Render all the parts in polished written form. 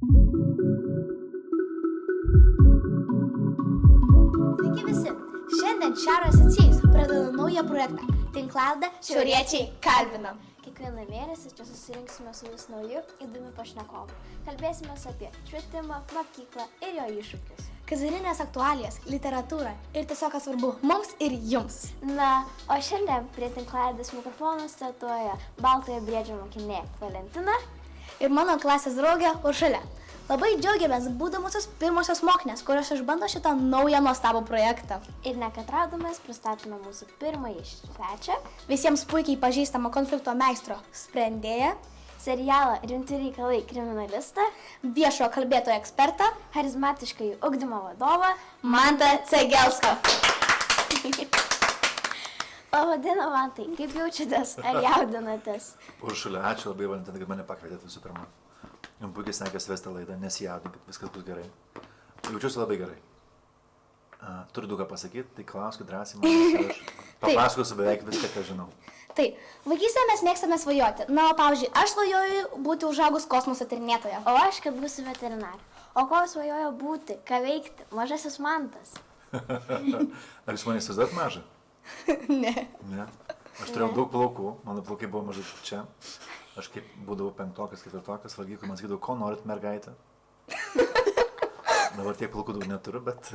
Sveiki visi! Šiandien Šiaurės atsijus pradeda naują projektą – tinklalaidę Šiauriečiai kalbinam. Kiekvieną mėnesį čia susirinksime su vis nauju įdomiu pašnekovu. Kalbėsime apie švietimą, mokyklą ir jo iššūkius. Kazarinės aktualijas, literatūrą ir tiesiog kas svarbu mums ir jums. Na, o šiandien prie tinklalaidės mikrofono statuoja Baltojo Briedžio mokinė Valentina ir mano klasės draugė Uršulė. Labai džiaugiamės būdamusios pirmosios mokinės, kurios išbando šitą naują nuostabų projektą. Ir nekatraudamas pristatome mūsų pirmąjį svečią, Visiems puikiai pažįstamą konflikto meistro sprendėją, serialą Rimti reikalai kriminalistą, viešojo kalbėtojo ekspertą charizmatiškąjį ugdymo vadovą Mantą Cegelską. Pavadino Mantai, kaip jaučiatės, ar jaudinatės? Uršulė, ačiū labai, Valentina, kad mane pakvietėt visų pirma. Jums puikiai sekėsi vesti laidą, nesijaudinkit, viskas bus gerai. Jaučiuosi labai gerai. Turiu daug ką pasakyti, tai klauskit drąsiai man, aš papasakosiu beveik viską, ką žinau. Tai, vaikystėje mes mėgstame svajoti. Na, o pavyzdžiui, aš svajoju būti užaugus kosmoso tyrinėtoja. O aš, kad būsiu veterinarė. O ko svajojo būti, ką veikti, mažasis Mantas? Ar jūs mane įsivaizduojat mažą? Ne. Ne. Aš turėjau daug plaukų, mano plaukai buvo mažai čia. Aš kaip būdavau 5-okas, 4-okas, valgyklai man sakydavau, ko norit mergaitę. Dabar tiek plaukų daug neturiu, bet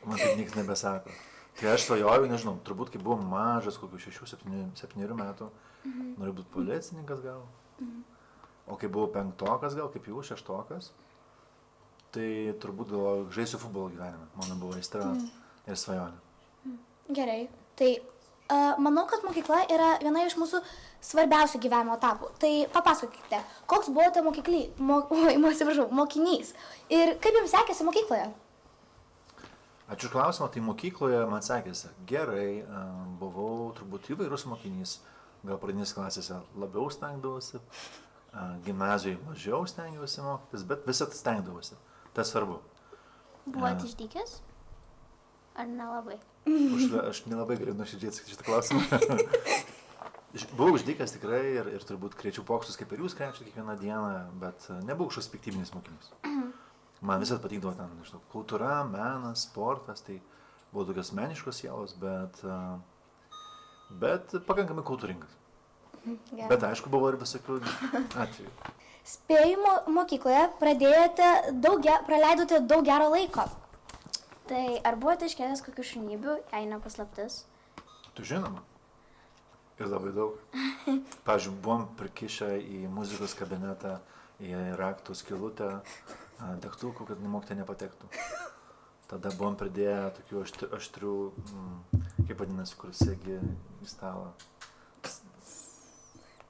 man taip niekas nebesako. Tai aš svajoju, nežinau, turbūt kai buvau mažas, kokių 6-7 metų, noriu būti policininkas gal. O kai buvau 5-okas gal, kaip jau 6-okas, tai turbūt galvoju, žaisiu futbolo gyvenime. Mano buvo aistra ir svajonė. Gerai. Tai manau, kad mokykla yra viena iš mūsų svarbiausių gyvenimo etapų. Tai papasakokite, koks buvote mokinys ir kaip jums sekėsi mokykloje? Ačiū už klausimą, tai mokykloje man sekėsi gerai, buvau turbūt įvairus mokinys, gal pradinės klasėse labiau stengdavosi, gimnazijoje mažiau stengiausi mokytis, bet visą stengdavosi, tas svarbu. Buvote išdykęs? Ar nelabai? Aš nelabai galiu nuoširdžiai atsakyti šitą klausimą. Buvau uždykęs tikrai ir turbūt kriečiau pokštus, kaip ir jūs kriečiate kiekvieną dieną, bet nebuvau kažkoks piktybinis mokinys. Man visat patikdavo ten, nežinau, kultūra, menas, sportas, tai buvo tokios meniškos sielos, bet pakankamai kultūringas. Gerai. Bet aišku, buvo ir visokių atvejų. Spėjimo mokykloje praleidote daug gero laiko. Tai ar buvote iškėlęs kokių šunybių, jei ne paslaptis? Tu žinoma. Ir labai daug. Pavyzdžiui, buvom prikišę į muzikos kabinetą, į raktų skylutę, degtukų, kad mokytoja nepatektų. Tada buvom pridėję tokių aštrių, kaip vadinasi, kur segi į stalą.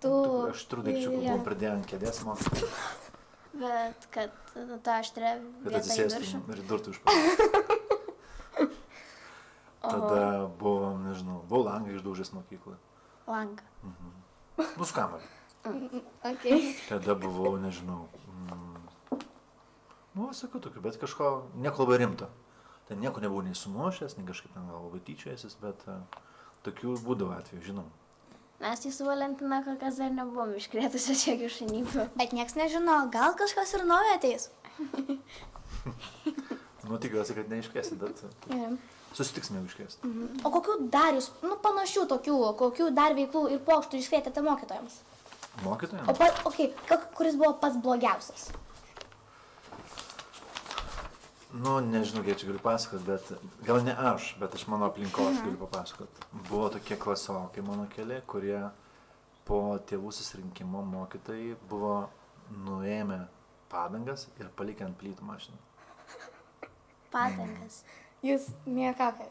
Aštrių daikčiukų buvom pridėję ant kėdės mokytoją. Bet kad ta aštrė Kad vieta į viršų. atsisėstum ir durtų užpalą. Tada buvom, nežinau, buvau langą išdaužęs mokykloje. Langą. Nu, su kamerą. Okay. Tada buvau, nežinau, visokių tokių, bet kažko, nieko labai rimto. Ten nieko nebuvau nei sumušęs, nei kažkaip ten gal labai tyčiojasis, bet tokių būdavo atveju, žinom. Mes tai su Valentina kol kas dar nebuvom iškrėtusios jokių šunybių. Bet nieks nežino, gal kažkas ir naujo ateis. Nu, tikiuosi, kad neiškėsit, bet susitiksime jau iškėsti. O kokių dar jūs, panašių tokių, kokių dar veiklų ir pokštų iškvietėte mokytojams? Mokytojams? Kuris buvo pats blogiausias? Nu, nežinau, kiek čia galiu pasakot, bet gal ne aš, bet iš mano aplinkos galiu papasakot. Buvo tokie klasiokai mano keli, kurie po tėvų susirinkimo mokytojai buvo nuėmę padangas ir palikę ant plytų mašiną. Padangas. Jūs nejuokavai.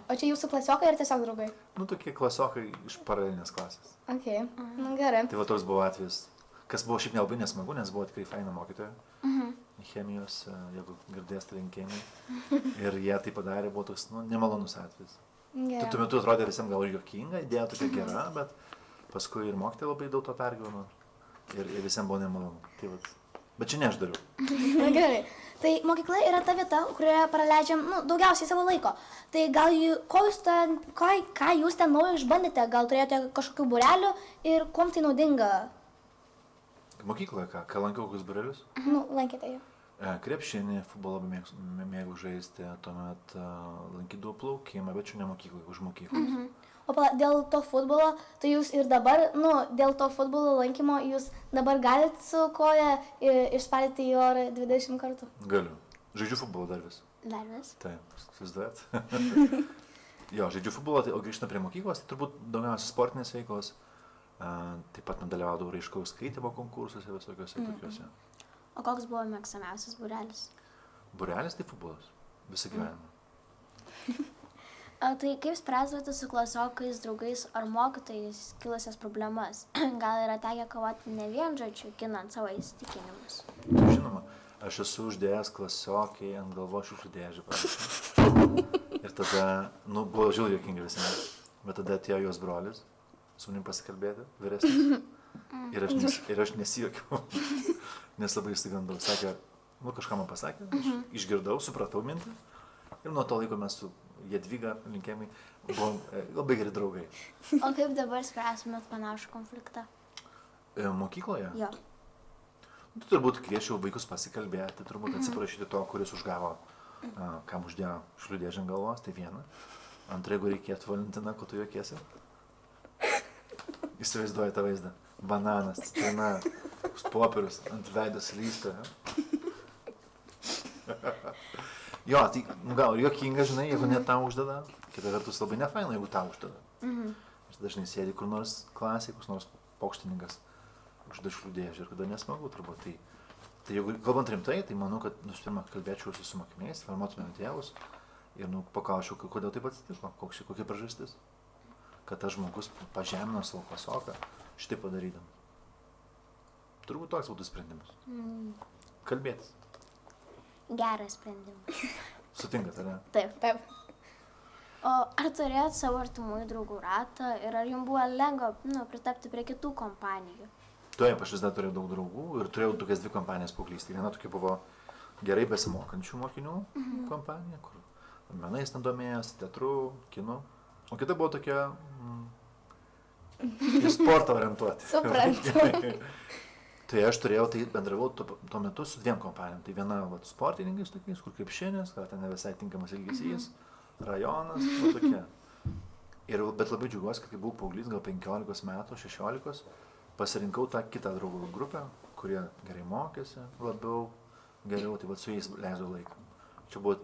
O čia jūsų klasiokai ir tiesiog draugai? Nu, tokie klasiokai iš paralelinės klasės. Okay. Gerai. Tai va toks buvo atvejis, kas buvo šiaip nelabai nesmagu, nes buvo tikrai faina mokytoja. Chemijos, jeigu girdėsite linkėjimai. Ir jie tai padarė, buvo toks, nemalonus atvejis. Tai tuo metu atrodė visiems gal juokinga, idėja tokia gera, bet paskui ir mokytoja labai daug to pergyveno. Ir visiems buvo nemalonu. Tai vat. Bet čia ne aš dariau. Gerai. Tai mokykla yra ta vieta, kurioje praleidžiam daugiausiai savo laiko. Tai gal ką jūs ten naujo išbandėte? Gal turėjote kažkokių būrelių ir kuom tai naudinga? Mokykloje ką lankiau kokius būrelius? Nu, lankėte jau. Krepšinį, futbolą mėgau žaisti, tuomet lankydavau plaukimą, bet čia ne mokykloje, už mokyklos. O dėl to futbolo, tai jūs ir dabar, nu, dėl to futbolo lankymo, jūs dabar galit su koja išspardyti į orą 20 kartų? Galiu. Žaidžiu futbolą dar vis. Dar vis? Taip, susiduojat. Jo, žaidžiu futbolą, tai, o grįžtant prie mokyklos, tai turbūt daugiausia sportinės veiklos. Taip pat dalyvaudavau raiškaus skaitimo konkursuose visokiuose tokiuose. O koks buvo mėgstamiausias būrelis? Būrelis tai futbolas. Visą gyvenimą. Tai kaip spręsdavote su klasiokais, draugais ar mokytojais kilusias problemas? Gal yra tekę kovoti ne vien žodžiu, ginant savo įsitikinimus? Žinoma, aš esu uždėjęs klasiokiai ant galvos šiukšlių dėžę, pavyzdžiui. Ir tada, nu, buvo žiauriai juokinga visi, bet tada atėjo jos brolis, su manim pasikalbėti, vyresnis. Ir aš nesijuokiau, nes labai išsigandau. Sakė, nu, kažką man pasakė, aš išgirdau, supratau mintį. Ir nuo to laiko mes su Jadvyga, linkėjimai, buvom labai geri draugai. O kaip dabar spręstumėt panašų konfliktą? Mokykloje? Jo. Tu turbūt kviečiau vaikus pasikalbėti, turbūt atsiprašyti to, kuris užgavo, kam uždėjo šliudėžę ant galvos, tai viena. Antra, jeigu reikėtų, Valentina, ko tu juokiesi? Įsivaizduoji tą vaizdą. Bananas, citrina, popierius, ant veidos lysta. Jo, tai gal juokinga, žinai, jeigu net tau uždeda, kita vertus labai nefaina, jeigu tau uždeda. Ir dažnai sėdi kur nors klasėje, kur nors paukštininkas užda šliudėžę ir kada nesmagu turbūt. Tai jeigu kalbant rimtai, tai manau, kad pirmą kalbėčiau su mokiniais, informuotumėm tėvus ir paklausiau, kodėl taip atsitiko, kokia priežastis, kad tas žmogus pažemino savo klasioką šitaip padarydam. Turbūt toks būtų sprendimas. Kalbėtis. Geras sprendimas. Sutinkat, ar ne? Taip. Taip. O ar turėjot savo artimųjų draugų ratą ir ar jums buvo lengva pritapti prie kitų kompanijų? Taip, aš vis dar turėjau daug draugų ir turėjau tokias dvi kompanijas paauglystėje. Viena tokia buvo gerai besimokančių mokinių kompanija, kur menais ten domėjosi, teatru, kinu. O kita buvo tokia į sportą orientuoti. Suprantu. Tai aš turėjau, tai bendravau tuo metu su dviem kompanijom. Tai viena sportininkais tokiais, kur krepšinis, gal ten ne visai tinkamas elgesys, rajonas, tokie. Bet labai džiaugiuosi, kad kai buvau paauglys, gal 15 metų, 16, pasirinkau tą kitą draugų grupę, kurie gerai mokėsi, geriau, tai su jais leidau laiką. Čia buvo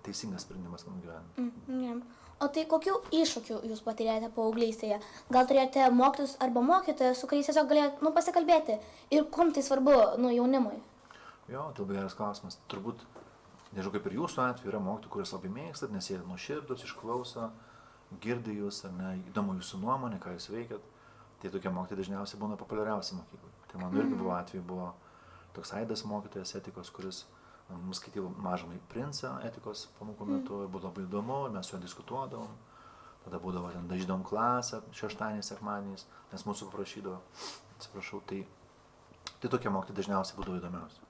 teisingas sprendimas mano gyvenime. O tai kokių iššūkių jūs patyrėte paauglystėje? Gal turėjote mokytus arba mokytoją, su kuriais tiesiog galėjote pasikalbėti? Ir kuom tai svarbu jaunimui? Jo, tai labai geras klausimas. Turbūt, nežinau, kaip ir jūsų atveju, yra mokytojų, kuris labai mėgstat, nes jie nuoširdūs, išklauso, girdi jūs, ar ne, įdomu jūsų nuomonė, ką jūs veikiat. Tai tokie mokytojai dažniausiai būna populiariausi mokyklai. Tai mano irgi buvo atveju, buvo toks Aidas mokytojas etikos, kuris mums skaitydavo Mažąjį princą etikos pamokų metu, buvo labai įdomu, mes su juo diskutuodavom, tada būdavo ten dažydavom klasę šeštadieniais, sekmadieniais, nes mūsų paprašydavo, atsiprašau, tai tokie mokytojai dažniausiai būdavo įdomiausi.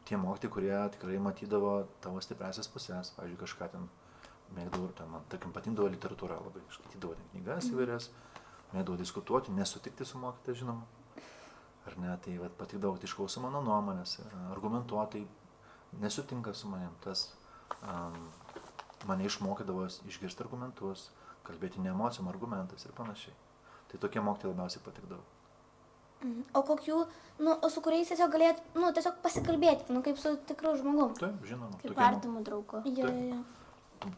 Tie mokytojai, kurie tikrai matydavo tavo stipriasias pusės, pavyzdžiui, kažką ten mėgdavo, man, tarkim, patindavo literatūrą labai, skaitydavo ten knygas įvairias, mėgdavo diskutuoti, nesutikti su mokytojais, žinoma. Ar ne, tai patikdavo, tai išklauso mano nuomonės, argumentuotai nesutinka su manim, tas mane išmokydavo išgirsti argumentus, kalbėti ne emocijom, argumentais ir panašiai. Tai tokie mokytojai labiausiai patikdavo. O kokių, o su kuriais tiesiog galėt, tiesiog pasikalbėti, kaip su tikru žmogum? Taip, žinoma. Kaip artimų draugų. Jo.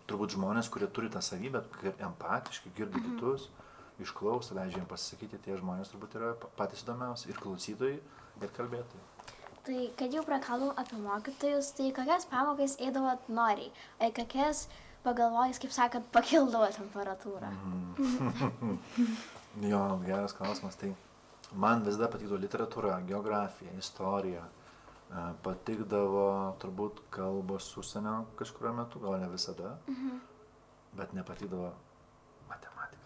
Turbūt žmonės, kurie turi tą savybę, empatiškai girdi kitus, išklauso, leidžia jiems pasisakyti, tie žmonės turbūt yra patys įdomiausi ir klausytojai, ir kalbėtojai. Tai, kad jau prakalbam apie mokytojus, tai kokias pamokas eidavot noriai? Kokias pagalvojus, kaip sakant, pakildavo temperatūrą? Jo, geras klausimas. Tai man visada patikdavo literatūra, geografija, istorija. Patikdavo turbūt kalbos užsienio kažkurio metu, gal ne visada, bet nepatikdavo matematika.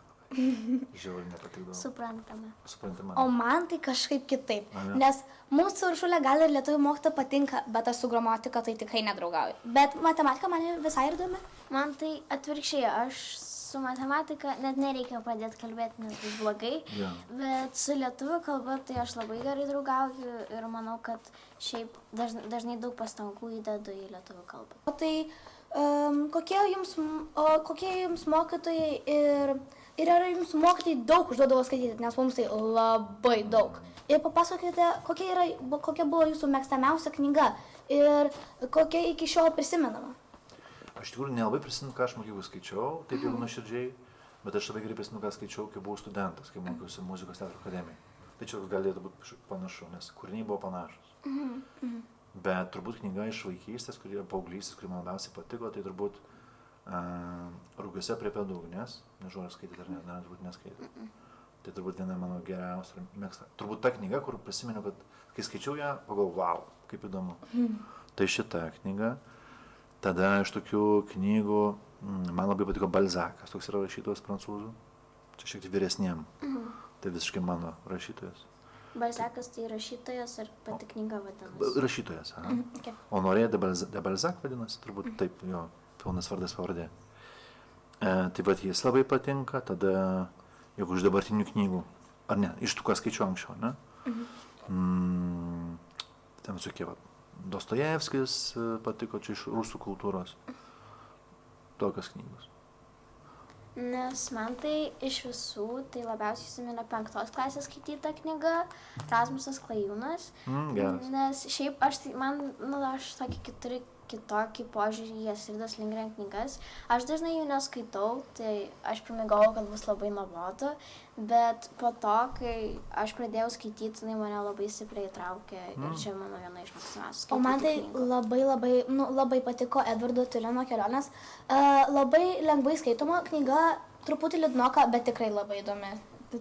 Žiauriai nepatikdavo. Suprantama. O man tai kažkaip kitaip, nes mūsų Uršulė gal ir lietuvių mokytoja patinka, bet aš su gramatika tai tikrai nedraugauju. Bet matematika man visai įdomi. Man tai atvirkščiai, aš su matematika net nereikia pradėti kalbėti, nes bus blogai, bet su lietuvių kalba tai aš labai gerai draugauju ir manau, kad šiaip dažnai daug pastangų įdedu į lietuvių kalbą. O tai kokie jums mokytojai ir ar jums mokytojai daug užduodavo skaityti, nes mums tai labai daug. Ir papasakokite, kokia buvo jūsų mėgstamiausia knyga ir kokia iki šiol prisimenama. Aš tikrųjų nelabai prisimenu, ką aš mokyklų skaičiau, taip jau nuoširdžiai, bet aš labai gerai prisimenu, ką skaičiau, kai buvau studentas, kai mokiausi muzikos teatro akademijai. Tai čia galėtų būti panašu, nes kūriniai buvo panašus. Bet turbūt knyga iš vaikystės, paauglystės, kuri man labiausiai patiko, tai turbūt Rūgiuose prie pėdų ugnies. Nežinau, ar skaitėt ar ne, turbūt neskaitėt. Tai turbūt viena mano geriausia ir mėgsta. Turbūt ta knyga, kur prisimenu, kad kai skaičiau ją, pagalvojau, wow, kaip įdomu. Tai šita knyga. Tada iš tokių knygų, man labai patiko Balzakas, toks yra rašytojas prancūzų. Čia šiek tiek vyresniem. Tai visiškai mano rašytojas. Balzakas tai rašytojas ar pati knyga vadinasi? Rašytojas, aha. Honoré de Balzac vadinasi, turbūt taip, jo, pilnas vardas pavardė. Tai vat jis labai patinka, tada, jeigu iš dabartinių knygų, ar ne, iš tų, ką skaičiau anksčiau, ne? Ten visokie, Dostojevskis patiko, čia iš rusų kultūros. Tokios knygos. Nes man tai iš visų, tai labiausiai įsiminė 5 klasės skaityta knyga, Rasmusas Klajūnas. Geras. Nes šiaip aš tokį kitokį požiūrį į Astridos Lindgren knygas. Aš dažnai jų neskaitau, tai aš primigau, kad bus labai nuobodu, bet po to, kai aš pradėjau skaityti, tai mane labai stipriai įtraukė ir čia mano viena iš mėgstamiausių skaitytų knygų. O man tai labai patiko Edvardo Tulino kelionės. Labai lengvai skaitoma knyga, truputį liūdnoka, bet tikrai labai įdomi.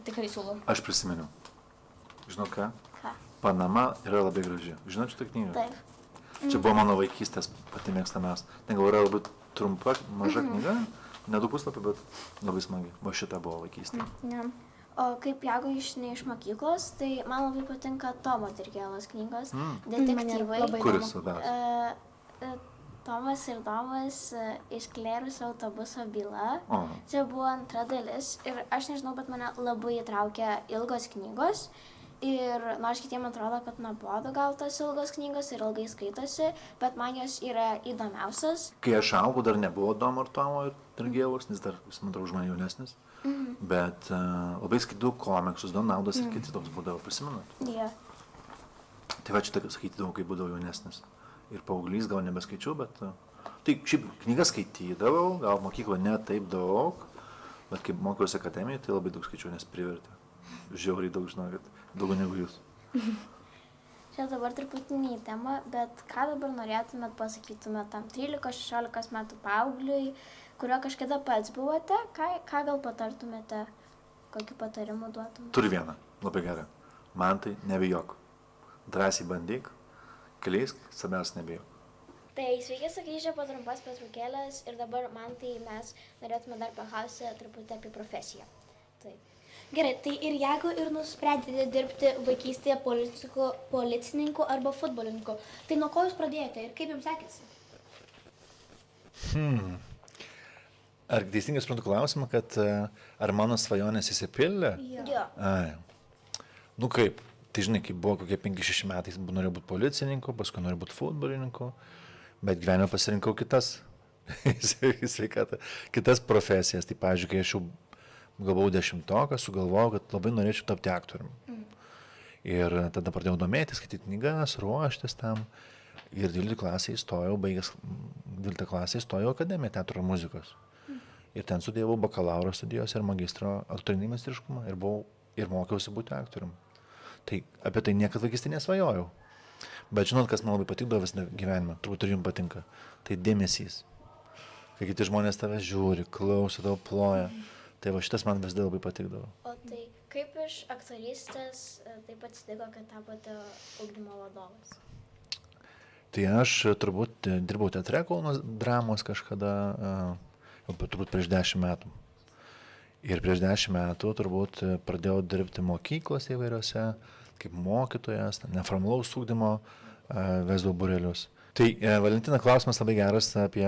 Tikrai siūlau. Aš prisimenu. Žinot ką? Ką? Panama yra labai graži. Žinot šitą knygą? Taip. Čia buvo mano vaikystės pati mėgstamiausia. Ten gal yra labai trumpa, maža knyga, nedaug puslapių, bet labai smagi. Va šita buvo vaikystė. O kaip jeigu ne iš mokyklos, tai man labai patinka Tomo Dirgėlos knygos, detektyvai. Kuris labiausiai? Tomas ir Domas išklėrusio autobuso byla. Čia buvo 2 dalis ir aš nežinau, bet mane labai įtraukė ilgos knygos. Ir nors kitiems atrodo, kad nuobodu gal tos ilgos knygos ir ilgai skaitosi, bet man jos yra įdomiausias. Kai aš augau, dar nebuvo Domo ir Tomo ir Dirgėlos, nes dar, jis man atrodo, už mane jaunesnis. Bet labai skaitau komiksus, Donaldas ir kiti toks būdavo, prisimenat? Tai va čia tai skaitydavau, kai būdavau jaunesnis. Ir paauglys gal nebeskaičiau, bet... Tai šiaip knygas skaitydavau, gal mokyklo ne taip daug, bet kai mokiausi akademijoje, tai labai daug skaičiau, nes privertė. Žiauriai daug, žinokit, daugiau negu jūs. Čia dabar truputį ne į temą, bet ką dabar norėtumėt pasakytumėt tam 13-16 metų paaugliui, kurio kažkada pats buvote, ką gal patartumėte, kokiu patarimu duotumėte? Turiu vieną, labai gerą. Man tai nebijok. Drąsiai bandyk, klysk, svarbiausia nebijok. Tai sveiki, sugrįžę po trumpas pertraukėlės ir dabar man tai mes norėtume dar paklausyti truputį apie profesiją. Taip. Gerai, tai ir jeigu ir nusprendėte dirbti vaikystėje policininku arba futbolininku, tai nuo ko jūs pradėjote ir kaip jums sekėsi? Ar teisingai suprantu klausimą, kad ar mano svajonės įsipildė? Jo. Nu kaip, tai žinai, kai buvo kokie 5-6 metais, norėjau būti policininku, paskui norėjau būti futbolininku, bet gyvenime pasirinkau kitas profesijas. Tai pavyzdžiui, kai aš jau galvojau 10-oką, sugalvojau, kad labai norėčiau tapti aktoriumi. Ir tada pradėjau domėtis, skaityti knygas, ruoštis tam. Ir 12 klasėje įstojau, baigęs 12 klasėje įstojau Akademiją teatro ir muzikos. Ir ten studijavau bakalauro studijos ir magistro aktorinį meistriškumą ir mokiausi būti aktoriumi. Tai apie tai niekad vaikystėje nesvajojau. Bet žinot, kas man labai patikdavo visą gyvenimą, turbūt ir jums patinka, tai dėmesys. Kai kiti žmonės tave žiūri, klauso, tau ploja. Tai va šitas man visada labai patikdavo. O tai kaip iš aktorystės taip atsitiko, kad tapote ugdymo vadovas? Tai aš turbūt dirbau teatre Kauno dramos kažkada, turbūt prieš 10 metų. Ir prieš 10 metų turbūt pradėjau dirbti mokyklose įvairiose, kaip mokytojas, neformalaus ugdymo vesdavau būrelius. Tai Valentina klausimas labai geras apie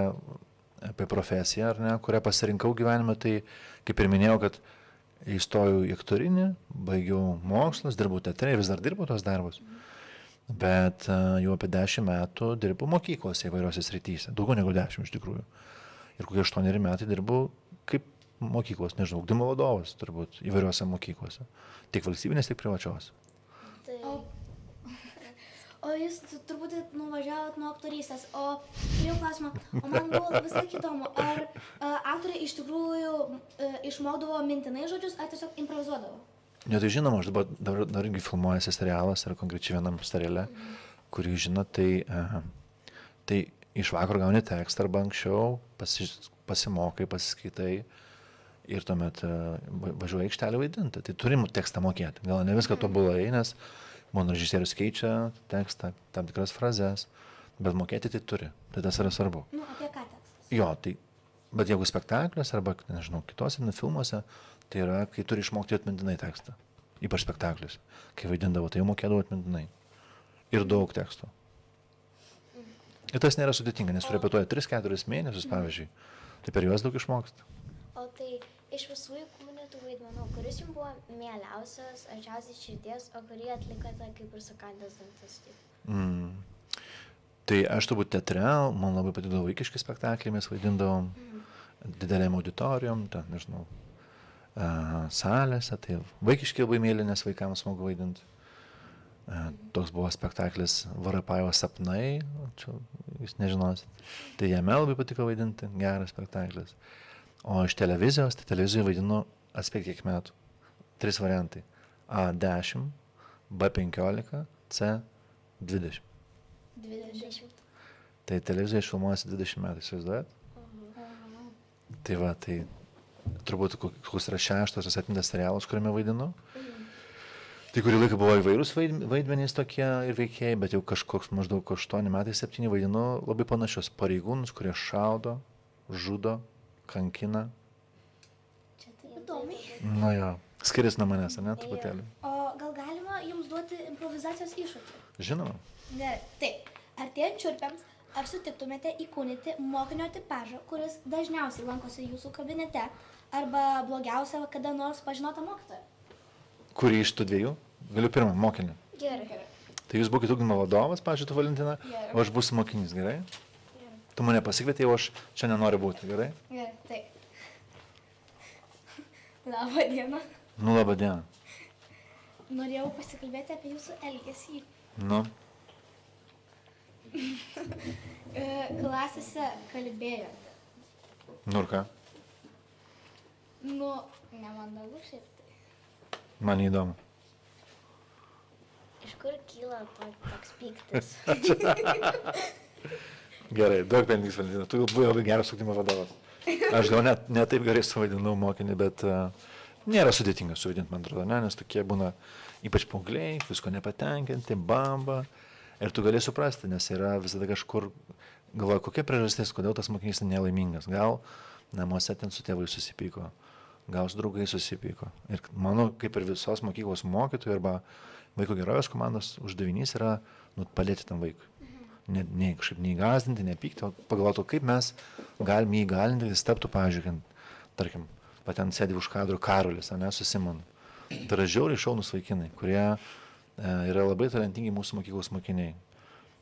apie profesiją, ar ne, kurią pasirinkau gyvenime, tai kaip ir minėjau, kad įstojau į aktorinį, baigiau mokslus, dirbau teatre ir vis dar dirbu tos darbus. Bet jau apie 10 metų dirbu mokyklose įvairiose srityse, daugiau negu 10 iš tikrųjų. Ir kokie 8 metai dirbu kaip mokyklos, nežinau, ugdymo vadovas turbūt įvairiose mokyklose, tiek valstybinės, tiek privačios. Tai O jūs turbūt nuvažiavot nuo aktorystės, o turėjau klausimą, o man buvo visai įdomu, ar aktoriai iš tikrųjų išmokdavo mintinai žodžius, ar tiesiog improvizuodavo? Ne, tai žinoma, aš dabar irgi filmuojasi serialas, ar konkrečiai vienam seriale, kurį žinot, tai iš vakaro gauni tekstą arba anksčiau, pasimokai, pasiskaitai ir tuomet važiuoji aikštelę vaidinti. Tai turim tekstą mokėti, gal ne viską tobulai, nes mano režisierius keičia tekstą, tam tikras frazes, bet mokėti tai turi, tai tas yra svarbu. Nu, apie ką tekstas? Jo, tai, bet jeigu spektakliuose arba, nežinau, kitose filmuose, tai yra, kai turi išmokti atmintinai tekstą, ypač spektakliuose. Kai vaidindavo, tai jau mokėdavo atmintinai. Ir daug teksto. Ir tas nėra sudėtinga, nes tu repetuoji 3-4 mėnesius, pavyzdžiui, tai per juos daug išmoksti. O tai iš visų įkūnytų vaidmenų, kuris jums buvo mieliausias, arčiausiai širdies, o kurį atlikote kaip ir sukandęs dantis? Tai aš turbūt teatre, man labai patikdavo vaikiški spektakliai, mes vaidindavom didelėm auditorijom, ten, nežinau, salėse, tai vaikiški labai mėly, nes vaikams smagu vaidinti. Toks buvo spektaklis Varapajevo sapnai, čia jūs nežinosit. Tai jame labai patiko vaidinti, geras spektaklis. O iš televizijos, tai televizijoje vaidinu, atspėk kiek metų, 3 variantai. A10, B15, C20. 20. Tai televizijoje išfilmuojasi 20 metų, įsivaizduojat? Tai va, tai turbūt koks yra 6 ar 7 serialas, kuriame vaidinu. Tai kurį laiką buvo įvairūs vaidmenys tokie ir veikėjai, bet jau kažkoks maždaug 8 metai, 7 vaidinu labai panašius pareigūnus, kurie šaudo, žudo, kankina. Čia taip įdomiai. Nu jo, skiriasi nuo manęs, ne, truputėlį. O gal galima jums duoti improvizacijos iššūkį? Žinoma. Gerai, taip. Artėjant čiurpiams, ar sutiktumėte įkūnyti mokinio tipažą, kuris dažniausiai lankosi jūsų kabinete, arba blogiausia, kada nors pažinota mokytoja? Kurį iš tų dviejų? Galiu pirmą, mokinį. Gerai. Tai jūs būkite ugdymo vadovas, pavyzdžiui, tu Valentina, o aš būsiu mokinys, gerai? Tu mane pasikvietei, o aš čia nenoriu būti, gerai? Gerai, taip. Labą dieną. Nu, laba diena. Norėjau pasikalbėti apie jūsų elgesį. Nu, Klasėse kalbėjote. nu ir ką? Nu, nemandagu šiaip tai. Man įdomu. Iš kur kyla toks pyktis? Gerai, daug pelnys Valentina, tu buvai labai geras ugdymo vadovas. Aš gal ne taip gerai suvaidinau mokinį, bet nėra sudėtinga suvaidinti, man atrodo, ne, nes tokie būna ypač paaugliai, visko nepatenkinti, bamba. Ir tu gali suprasti, nes yra visada kažkur, galvoju, kokia priežastis, kodėl tas mokinys nelaimingas. Gal namuose ten su tėvai susipyko, gal su draugai susipyko. Ir mano, kaip ir visos mokyklos mokytojų arba vaiko gerovės komandos uždavinys yra padėti tam vaikui. Ne kažkaip neįgazdinti, nepykti, o pagalvotų, kaip mes galime jį įgalinti, jis taptų, pavyzdžiui, tarkim, ten sėdi už kadro Karolis, ne, su Simonu. Tai yra žiauriai šaunūs vaikinai, kurie yra labai talentingi mūsų mokyklos mokiniai.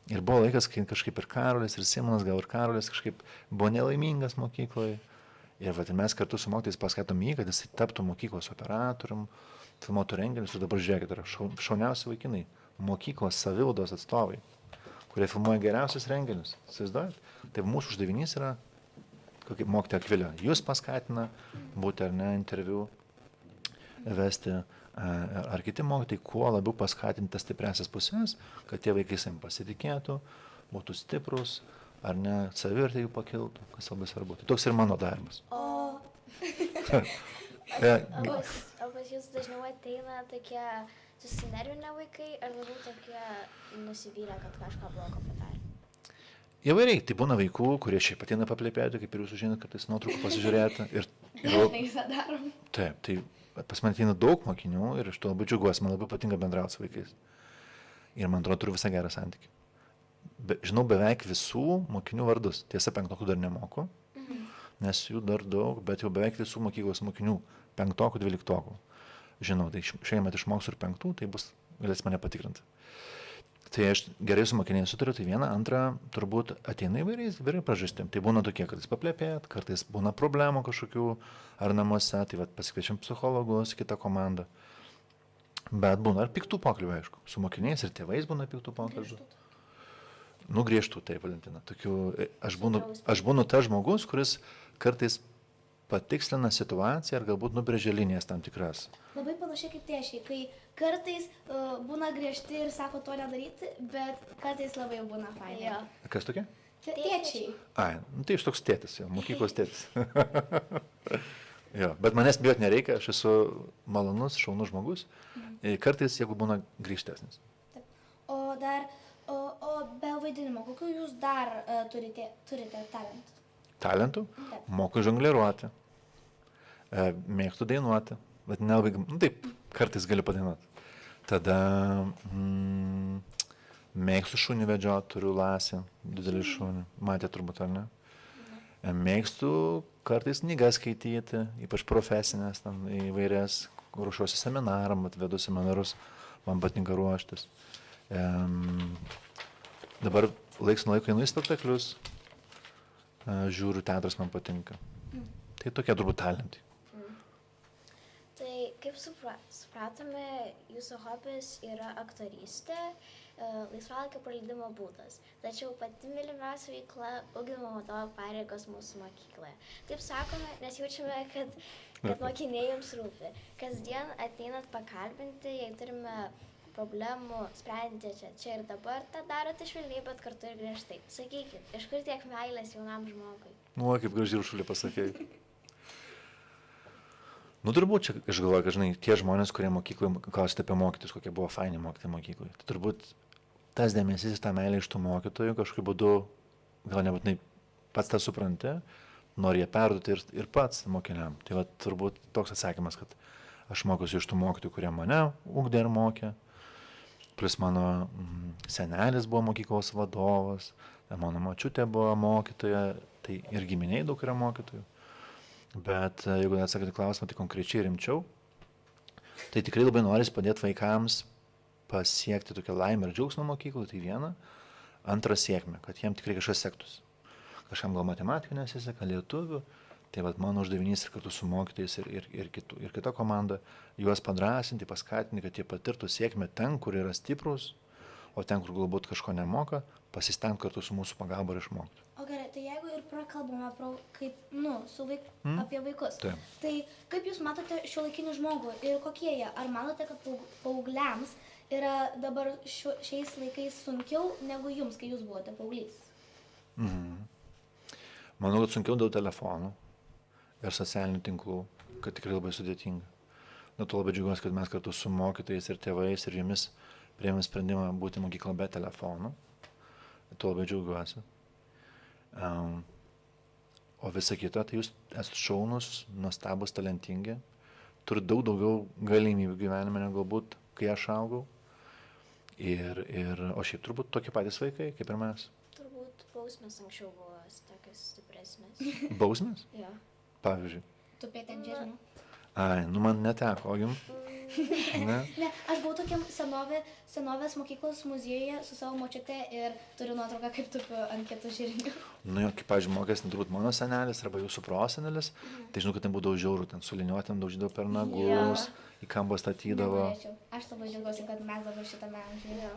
Ir buvo laikas, kai kažkaip ir Karolis, ir Simonas, gal ir Karolis kažkaip buvo nelaimingas mokykloje. Ir mes kartu su mokytojais paskatom jį, kad jis taptų mokyklos operatorium, filmuotų renginius. Ir dabar žiūrėkit, yra šauniausi vaikinai, mokyklos savivaldos atstovai, kurie filmuoja geriausius renginius. Įsivaizduojat? Tai mūsų uždavinys yra, kaip mokytoja Akvilė, jūs paskatina būti ar ne interviu, vesti, ar kiti mokytojai kuo labiau paskatinti tas stipriasias pusės, kad tie vaikai savim pasitikėtų, būtų stiprus, ar ne, savivertė jų pakiltų, kas labai svarbu. Tai toks ir mano darbas. O pas jūs dažniau ateina tokie susinervinę vaikai, ar labiau tokie nusivylę, kad kažką blogo padarė? Įvairiai, tai būna vaikų, kurie šiaip ateina paplėpėti, kaip ir jūs žinot, kartais nuotraukų pasižiūrėti. Dažnai visą darom. Taip, tai pas man ateina daug mokinių ir iš to labai džiaugiuosi, man labai patinka bendrauti su vaikais. Ir man atrodo, turiu visą gerą santykį. Žinau beveik visų mokinių vardus. Tiesa, 5 dar nemoku. nes jų dar daug, bet jau beveik visų mokyklos mokinių, 5-okų, 12-okų. Žinau, tai šiemet išmoksiu ir 5, tai galės mane patikrinti. Tai aš gerai su mokiniais sutariu, tai viena, antra, turbūt ateina įvairiai priežastim. Tai būna tokie, kartais paplepėt, kartais būna problemų kažkokių ar namuose, tai pasikviečiam psichologus, kitą komandą. Bet būna ir piktų pokalbių, aišku. Su mokiniais ir tėvais būna piktų pokalbių. Griežtų, taip, Valentina. Tokių, aš būnu tas žmogus, kuris kartais patikslina situaciją ir galbūt nubrėžia linijas tam tikras. Labai panašiai kaip tėčiai, kai kartais būna griežti ir sako to nedaryti, bet kartais labai būna fainai. Jo. Kas tokia? Tėčiai. Ai, tai iš toks tėtis, jau, mokyklos tėtis. Jo, bet manęs bijot nereikia, aš esu malonus, šaunus žmogus. Kartais, jeigu būna grįžtesnis. Taip. O be vaidinimo, kokių jūs dar turite talentų? Talentų? Taip. Moku žongliruoti. Mėgstu dainuoti. Bet nelabai, taip, kartais galiu padainuoti. Tada mėgstu šunį vedžioti, turiu lasį, didelį šunį. Matė turbūt, ar ne? Mėgstu kartais knygas skaityti, ypač profesinės, tam įvairias, ruošiuosi seminaram, atvedu seminarus, man patinka ruoštis. Dabar laiks nuo laiko einu į spektaklius, žiūriu, teatras man patinka. Tai tokie turbūt talentai. Tai kaip supratome, jūsų hobis yra aktorystė, laisvalaikio praleidimo būdas. Tačiau pati mylimiausia veikla ugdymo vadovo pareigos mūsų mokykloje. Taip sakome, nes jaučiame, kad mokiniai jums rūpi. Kasdien ateinat pakalbinti, jei turime problemų, sprendžiate čia ir dabar, tą darote švelniai, bet kartu ir griežtai. Sakykit, iš kur tiek meilės jaunam žmogui? Kaip gražiai Uršulė pasakėjai. Turbūt čia, aš galvoju, kad, žinai, tie žmonės, kurie mokykloje klausite apie mokytis, kokie buvo faini mokyti mokykloje. Tai turbūt tas dėmesys, tą meilę iš tų mokytojų kažkaip būdu, gal nebūtinai pats tą supranti, nori jie perduoti ir pats mokiniam. Tai turbūt toks atsakymas, kad aš mokiausi iš tų mokytojų, kurie mane ugdė ir mokė. Plus mano senelis buvo mokyklos vadovas, mano močiutė buvo mokytoja, tai ir giminiai daug yra mokytojų. Bet jeigu atsakyti klausimą, tai konkrečiai rimčiau, tai tikrai labai norisi padėti vaikams pasiekti tokią laimę ir džiaugsmą mokykloje, tai viena. Antra, sėkmė, kad jiem tikrai kažkas sektųsi. Kažkam gal matematika nesiseka, lietuvių, tai mano uždavinys ir kartu su mokytojais ir kita komanda juos padrąsinti, paskatinti, kad jie patirtų sėkmę ten, kur yra stiprus, o ten, kur galbūt kažko nemoka, pasistengti kartu su mūsų pagalba ir išmokti. O gerai, tai jeigu ir prakalbame apie vaikus, Taip. Tai kaip jūs matote šiuolaikinį žmogų ir kokie jie? Ar manote, kad paaugliams yra dabar šiais laikais sunkiau negu jums, kai jūs buvote paauglys? Manau, kad sunkiau dėl telefonų ir socialinių tinklų, kad tikrai labai sudėtinga. Nuo to labai džiaugiuosi, kad mes kartu su mokytojais ir tėvais ir jumis priėmėm sprendimą būti mokykla be telefonų. Tuo labai džiaugiuosi. O visa kita, tai jūs esate šaunus, nuostabus, talentingi, turi daug daugiau galimybių gyvenime negu galbūt, kai aš augau. O šiaip turbūt tokie patys vaikai, kaip ir mes. Turbūt bausmės anksčiau buvo tokios stipresnės. Bausmės? Jo. Pavyzdžiui. Tupėti ant žemų. Ai, man neteko, o jums? Ne? Ne, aš buvau tokiam senovės mokyklos muziejuje su savo močiute ir turiu nuotrauką, kaip tupiu ant kitų žirnių. Kaip, pavyzdžiui, mokėsi turbūt mano senelis arba jūsų prosenelis, tai žinau, kad ten būdavo žiauru, ten su liniuotėm daužydavo per nagus, į kampą statydavo. Aš labai džiaugiuosi, kad mes dabar šitame amžiuje.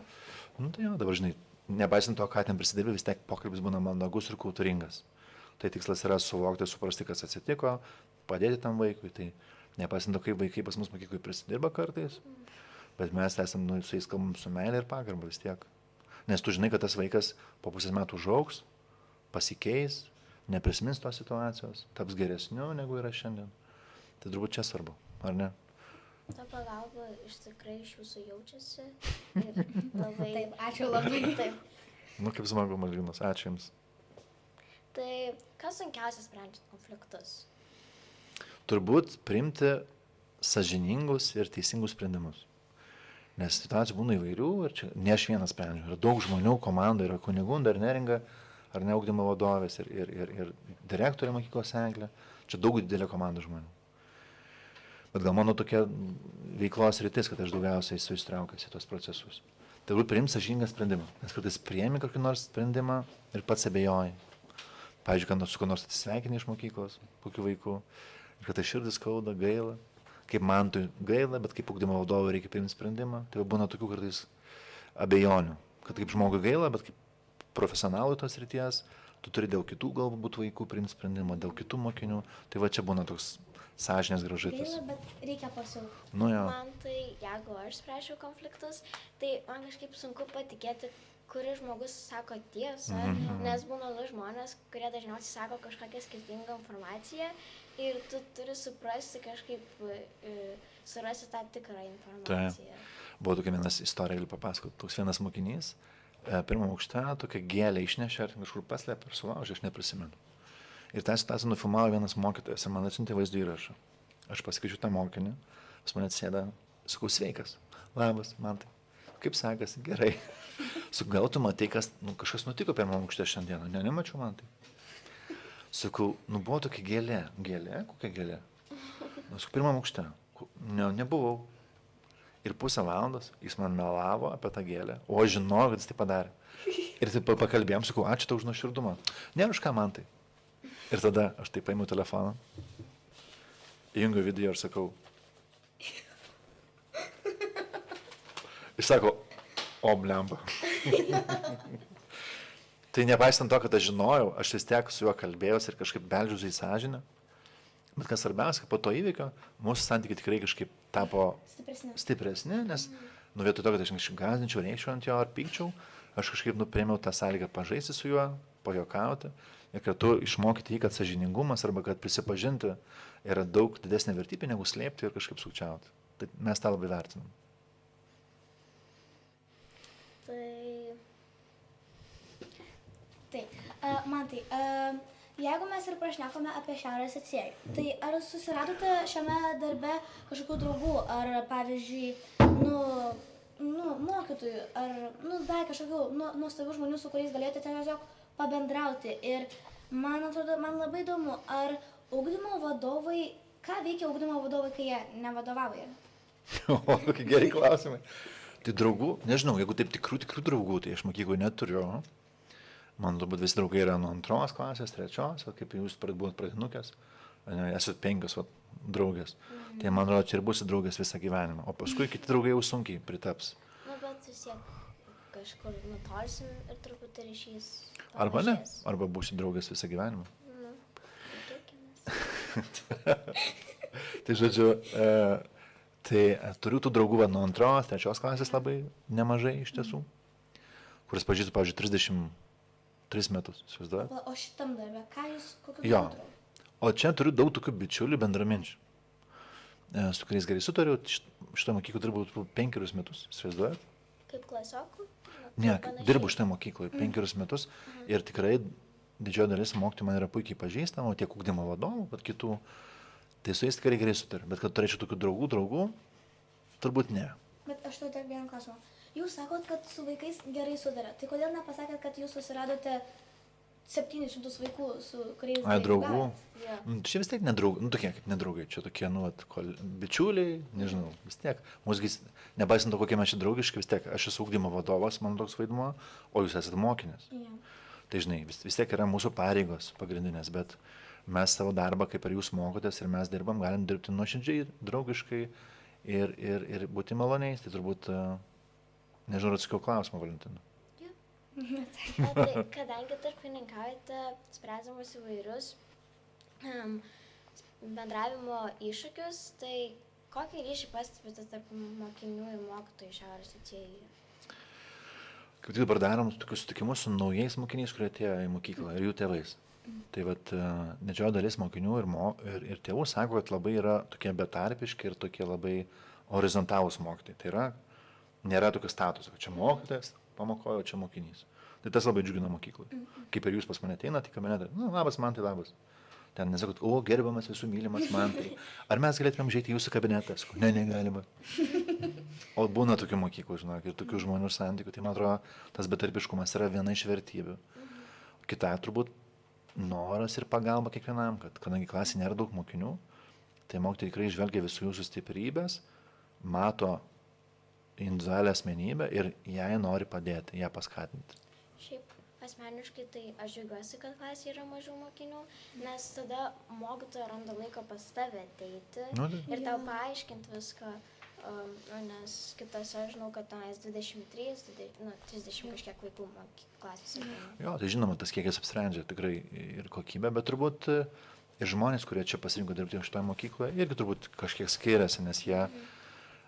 Tai jo, dabar, žinai, nepaisant to, ką ten prisidėbė, vis tiek pokalbis būna mandagus ir kultūringas. Tai tikslas yra suvokti, suprasti, kas atsitiko, padėti tam vaikui. Tai nepaisant to, kaip vaikai pas mus mokykloje prisidirba kartais, bet mes esame su jais kalbam su meilė ir pagarba vis tiek. Nes tu žinai, kad tas vaikas po pusės metų užaugs, pasikeis, neprisimins tos situacijos, taps geresniu, negu yra šiandien. Tai turbūt čia svarbu, ar ne? Ta pagalba tikrai iš jūsų jaučiasi. Ir labai... Taip, ačiū labai. Taip. Kaip smagu, Malvinas, ačiū Jums. Tai kas sunkiausia sprendžiant konfliktus? Turbūt priimti sąžiningus ir teisingus sprendimus. Nes situacijų būna įvairių ir čia ne aš vienas sprendžiu. Yra daug žmonių, komanda, yra Kunigunda ir Neringa, ar ne ugdymo vadovės, ir direktorė mokyklos Eglė. Čia daug didelė komanda žmonių. Bet gal mano tokia veiklos rytis, kad aš daugiausiai esu įsitraukęs į tos procesus. Tai turbūt priimti sąžiningą sprendimą. Nes kartais priimi kokį nors sprendimą ir pats abejoji. Pavyzdžiui, kad su kuo nors atsisveikini iš mokyklos, kokiu vaiku. Ir kad tai širdis skauda, gaila. Kaip man tai gaila, bet kaip ugdymo vadovui reikia priimti sprendimą. Tai būna tokių kartais abejonių. Kad kaip žmogui gaila, bet kaip profesionalui tos ryties, tu turi dėl kitų galbūt vaikų priimti sprendimą, dėl kitų mokinių. Tai va čia būna toks sąžinės gražytis. Gaila, bet reikia pasiūlyti. Nu jo. Man tai, jeigu aš spręšiu konfliktus, tai man kažkaip sunku patikėti, kuris žmogus sako tiesą, nes būna du žmonės, kurie dažniausiai sako kažkokią skirtingą informaciją ir tu turi suprasti kažkaip, surasti tą tikrą informaciją. Buvo tokia vienas istorija, galiu papasakoti. Toks vienas mokinys, pirmam aukšte, tokią gėlę išnešė ar kažkur paslėpė ir sulaužė, aš neprisimenu. Ir tą situaciją nufilmavo vienas mokytojas ir man atsiuntė vaizdo įrašą. Aš pasikviečiu tą mokinį, pas mane atsėda, sakau, sveikas, labas, man tai. Kaip sekasi, gerai. Sakau, gal tu matai, kažkas nutiko pirmam aukšte šiandieną, nemačiau man tai. Sakau, buvo tokia gėlė. Gėlė? Kokia gėlė? Sakau, pirmam aukšte. Nebuvau. Ir pusę valandos jis man melavo apie tą gėlę, o aš žinojau, kad jis tai padarė. Ir taip pakalbėjom, sakau, ačiū tau už nuoširdumą. Ne, už ką man tai. Ir tada aš taip paimu telefoną, įjungiu video ir sakau. Jis sako, o blemba. Tai nepaisant to, kad aš žinojau, aš vis tiek su juo kalbėjausi ir kažkaip beldžiausi į sąžinę. Bet kas svarbiausia, po to įvykio mūsų santykiai tikrai kažkaip tapo stipresni, nes vietoj to, kad aš kažkaip gąsdinčiau, reikščiau ant jo ar pykčiau, aš kažkaip priėmiau tą sąlygą pažaisti su juo, pajuokauti ir kartu išmokyti jį, kad sąžiningumas arba kad prisipažinti yra daug didesnė vertybė negu slėpti ir kažkaip sukčiauti. Tai mes tą labai vertinam. Jeigu mes ir prašnekome apie Šiaurės atsiejų, tai ar susiradote šiame darbe kažkokių draugų, ar pavyzdžiui, mokytojų, ar dar kažkokių nuostabių žmonių, su kuriais galėjote tiesiog pabendrauti. Ir man atrodo, man labai įdomu, ar ugdymo vadovai, ką veikia ugdymo vadovai, kai jie nevadovauja? Kokie geri klausimai. Tai draugų, nežinau, jeigu taip tikrų draugų, tai aš mokykloje neturiu. Man turbūt visi draugai yra nuo 2 klasės, 3, kaip jūs buvot pradinukės, esate 5 draugės. Tai man atrodo, čia ir būsi draugės visą gyvenimą, o paskui kiti draugai jau sunkiai pritaps. Bet vis tiek kažkur nutolsim ir truputį ryšys. Arba ne, arba būsi draugės visą gyvenimą. Tai žodžiu, turiu tų draugų nuo 2, 3 klasės labai nemažai iš tiesų, kuris pažįstu, pavyzdžiui, 33 metus, įsivaizduoju. O šitam darbe, ką jūs, kokiu Jo, o čia turiu daug tokių bičiulių bendraminčių, su kuriais gerai sutariu, šitą mokyklą dirbu 5 metus, įsivaizduoju. Kaip klasiokų? Ne, dirbu šitą mokyklą 5 metus ir tikrai didžioji dalis mokytojų man yra puikiai pažįstama, tiek ugdymo vadovų, bet kitų, tai su jais tikrai gerai sutariu, bet kad turėčiau tokių draugų, turbūt ne. Bet aš turiu vieną klausimą. Jūs sakot, kad su vaikais gerai sudarė. Tai kodėl nepasakėt, kad jūs susiradote 700 vaikų, su kuriais draugų? Čia vis tiek nedraugai, tokie kaip nedraugai, čia tokie, bičiuliai, nežinau, vis tiek. Mūsgi, nepaisant to, kokie mes čia draugiški, vis tiek, aš esu ugdymo vadovas, man toks vaidmuo, o jūs esate mokinės. Tai žinai, vis tiek yra mūsų pareigos pagrindinės, bet mes savo darbą, kaip ir jūs mokotės ir mes dirbam, galim dirbti nuoširdžiai, draugiškai ir būti maloniais. Tai turbūt, nežinau, atsakiau klausimą, Valentina. Kadangi tarpininkaujate, spręsdamas įvairius bendravimo iššūkius, tai kokį ryšį pastebite tarp mokinių ir mokytojų Šiaurės atsiejuje? Kaip tik dabar darom tokius sutikimus su naujais mokiniais, kurie atėjo į mokyklą ir jų tėvais. Tai didžioji dalis mokinių ir tėvų sako, kad labai yra tokie betarpiški ir tokie labai horizontalūs mokytojai. Tai yra, nėra tokio statuso, kad čia mokytojas pamokojo, čia mokinys. Tai tas labai džiugina mokyklai. Kaip ir jūs pas mane ateinate į kabinetą, labas man, tai labas. Ten nesakot, o gerbiamas visų mylimas man, tai ar mes galėtumėm žėti jūsų kabinetą? Ne, negalima. O būna tokių mokyklų, žinok, ir tokių žmonių santykių. Tai man atrodo, tas betarpiškumas yra viena iš vertybių. kita turbūt noras ir pagalba kiekvienam, kad kadangi klasėje nėra daug mokinių, tai mokytojai tikrai žvelgia visų jūsų stiprybės, mato individualią asmenybę ir jai nori padėti, ją paskatinti. Šiaip asmeniškai tai aš džiaugiuosi, kad klasėje yra mažiau mokinių, nes tada mokytoja randa laiko pas tave ateiti ir tau paaiškinti viską, nes kitose žinau, kad tenais 23, 30 kažkiek vaikų klasėse. Jo, tai žinoma, tas kiekis apsprendžia tikrai ir kokybę, bet turbūt ir žmonės, kurie čia pasirinko dirbti šitoje mokykloje, irgi turbūt kažkiek skiriasi, nes jie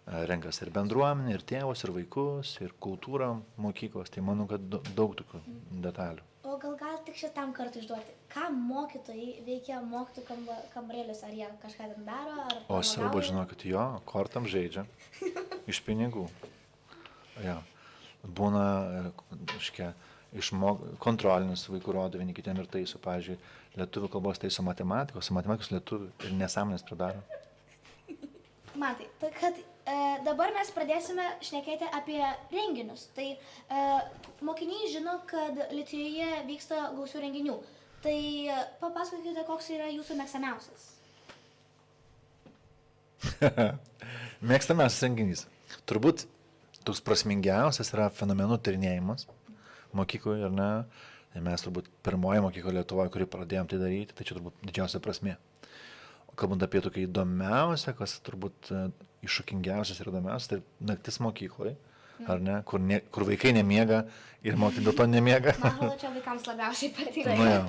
renkasi ir bendruomenį, ir tėvus, ir vaikus, ir kultūrą mokyklos, tai manau, kad daug tokių detalių. O gal tik šitam kartui išduoti, ką mokytojai veikia mokytojų kambarėlius, ar jie kažką ten daro, ar... O svarbu žinokit, jo, kortam žaidžia, iš pinigų. Jo. Būna, kontrolinius vaikų rodo vieni kitiem ir taiso, pavyzdžiui, lietuvių kalbos taiso matematikos, matematikos lietuvių ir nesąmonės pridaro. Matai, tai kad dabar mes pradėsime šnekėti apie renginius. Tai mokiniai žino, kad licėjuje vyksta gausių renginių. Tai papasakokite, koks yra jūsų mėgstamiausias. Mėgstamiausias renginys. Turbūt toks prasmingiausias yra fenomenų tyrinėjimas mokykloje, ar ne? Tai mes turbūt pirmoji mokykla Lietuvoje, kuri pradėjom tai daryti, tai čia turbūt didžiausia prasmė. Kalbant apie tokį įdomiausią, kas turbūt iššokingiausias ir įdomiausias, tai naktis mokykloje, ar ne, kur vaikai nemiega ir mokytojai dėl to nemiega. Man atrodo, čia vaikams labiausiai patinka. Nu, jau.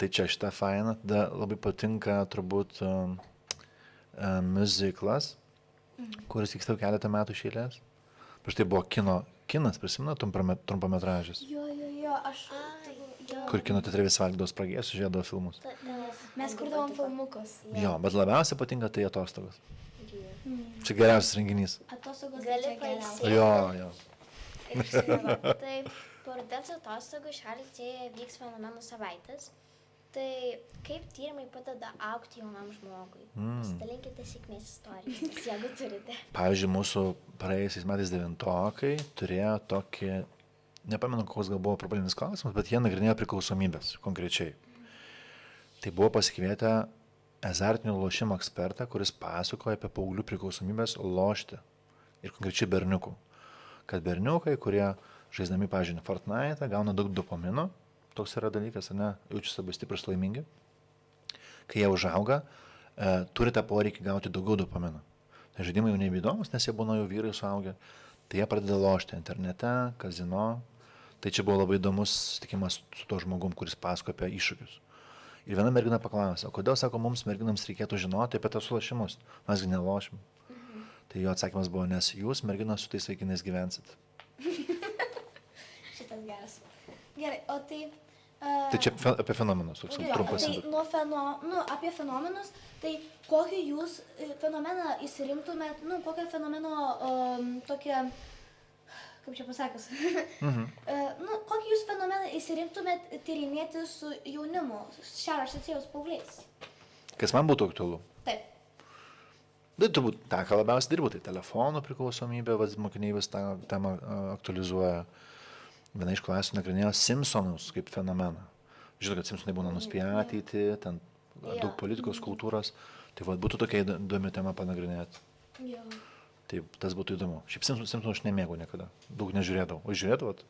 Tai čia šitą fainą, tada labai patinka turbūt muziklas, kuris vyksta jau keletą metų iš eilės. Prieš tai buvo kinas, prisimena, trumpametražis. Jo, aš... Kur kino teatre vis valgydavo spragės, žiūrėdavo filmus. Mes kurdavom filmukus. Jo, bet labiausiai patinka tai atostogos. Čia geriausias renginys. Atostogos Gali čia geriausia. Jo. Tai po rudens atostogų šalyje vyks fenomenų savaitės. Tai kaip tyrimai padeda augti jaunam žmogui? Pasidalinkite sėkmės istorijas, jeigu turite. Pavyzdžiui, mūsų praėjusiais metais 9-okai turėjo tokį, nepamenu, koks gal buvo probleminis klausimas, bet jie nagrinėjo priklausomybės konkrečiai. Tai buvo pasikvietę azartinių lošimų ekspertą, kuris pasakoja apie paauglių priklausomybės lošti ir konkrečiai berniukų. Kad berniukai, kurie žaisdami, pavyzdžiui, Fortnite, gauna daug dopamino, toks yra dalykas, ne, jaučiasi labai stiprus laimingi. Kai jie užauga, turi tą poreikį gauti daugiau dopamino. Tai žaidimai jau nebeįdomus, nes jie būna jau vyrai suaugę. Tai jie pradeda lošti internete, kazino. Tai čia buvo labai įdomus susitikimas su to žmogum, kuris pasako apie iššūkius. Ir viena mergina paklausė, o kodėl, sako, mums merginams reikėtų žinoti apie tas lošimus? Mesgi nelošim. Tai jo atsakymas buvo, nes jūs, merginos, su tais vaikinais gyvensit. Šitas geras. Gerai, o tai... Tai čia apie fenomenus, toks trumpas. Tai apie fenomenus, tai kokį jūs fenomeną įsirinktumėt, kokią fenomeno tokią, kaip čia pasakius, kokį jūs fenomeną įsirinktumėt tyrinėti su jaunimu, šešto licėjaus paaugliais? Kas man būtų aktualu? Taip. Tai turbūt tą, ką labiausiai dirbu, tai telefonų priklausomybė, mokiniai vis tą temą aktualizuoja. Viena iš klasių nagrinėjo Simpsonus kaip fenomeną. Žinau, kad Simpsonai būna nuspėję ateitį, ten daug politikos, kultūros. Tai būtų tokia įdomi tema panagrinėti. Jo. Tai tas būtų įdomu. Šiaip Simpsonų aš nemėgau niekada. Daug nežiūrėdavau. O žiūrėdavot?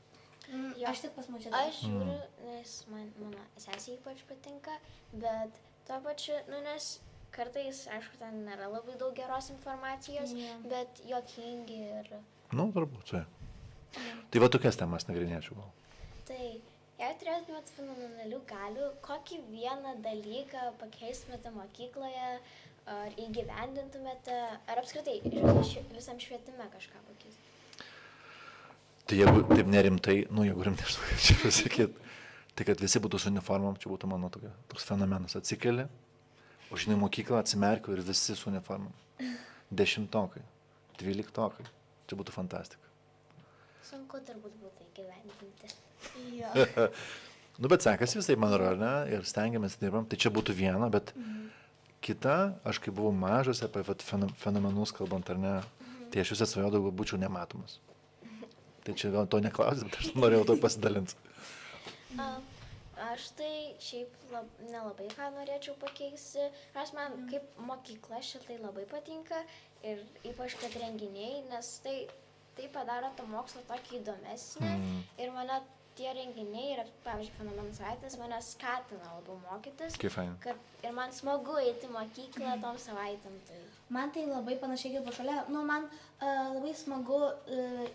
Aš tik pasmačiau. Aš žiūriu, nes mano sesė ypač patinka, bet tuo pačiu, nes kartais, aišku, ten nėra labai daug geros informacijos, bet juokingi ir... Turbūt, tai. Tai va tokias temas nagrinėčiau gal. Tai, jei turėtumėt fenomenalių galių, kokį vieną dalyką pakeistumėte mokykloje, ar įgyvendintumėte, ar apskritai visam švietime kažką pakeisti? Tai jeigu taip nerimtai, jeigu rimtai aš čia pasakyti, tai kad visi būtų su uniformom, čia būtų mano toks fenomenas. Atsikeli, užinai mokyklą, atsimerkiu ir visi su uniformom. 10-okai, 12-okai, čia būtų fantastika. Sunku turbūt būtų įgyvendinti. Jo. Bet sekasi visai, man ar ne, ir stengiamės dirbam. Tai čia būtų viena, bet kita, aš kai buvau mažas, apie fenomenus kalbant ar ne, tai aš visą svajodavau, kad būčiau nematomas. Tai čia gal to neklausit, bet aš norėjau to pasidalinti. Aš tai šiaip nelabai ką norėčiau pakeisti, nes man kaip mokykla šitai labai patinka ir ypač kad renginiai, nes tai padaro tą mokslą tokį įdomesnį ir mane tie renginiai ir, pavyzdžiui, fenomenų savaitės mane skatina labiau mokytis. Kaip fain. Ir man smagu eiti į mokyklą tom savaitėm. Tai. Man tai labai panašiai kaip šalia. Man labai smagu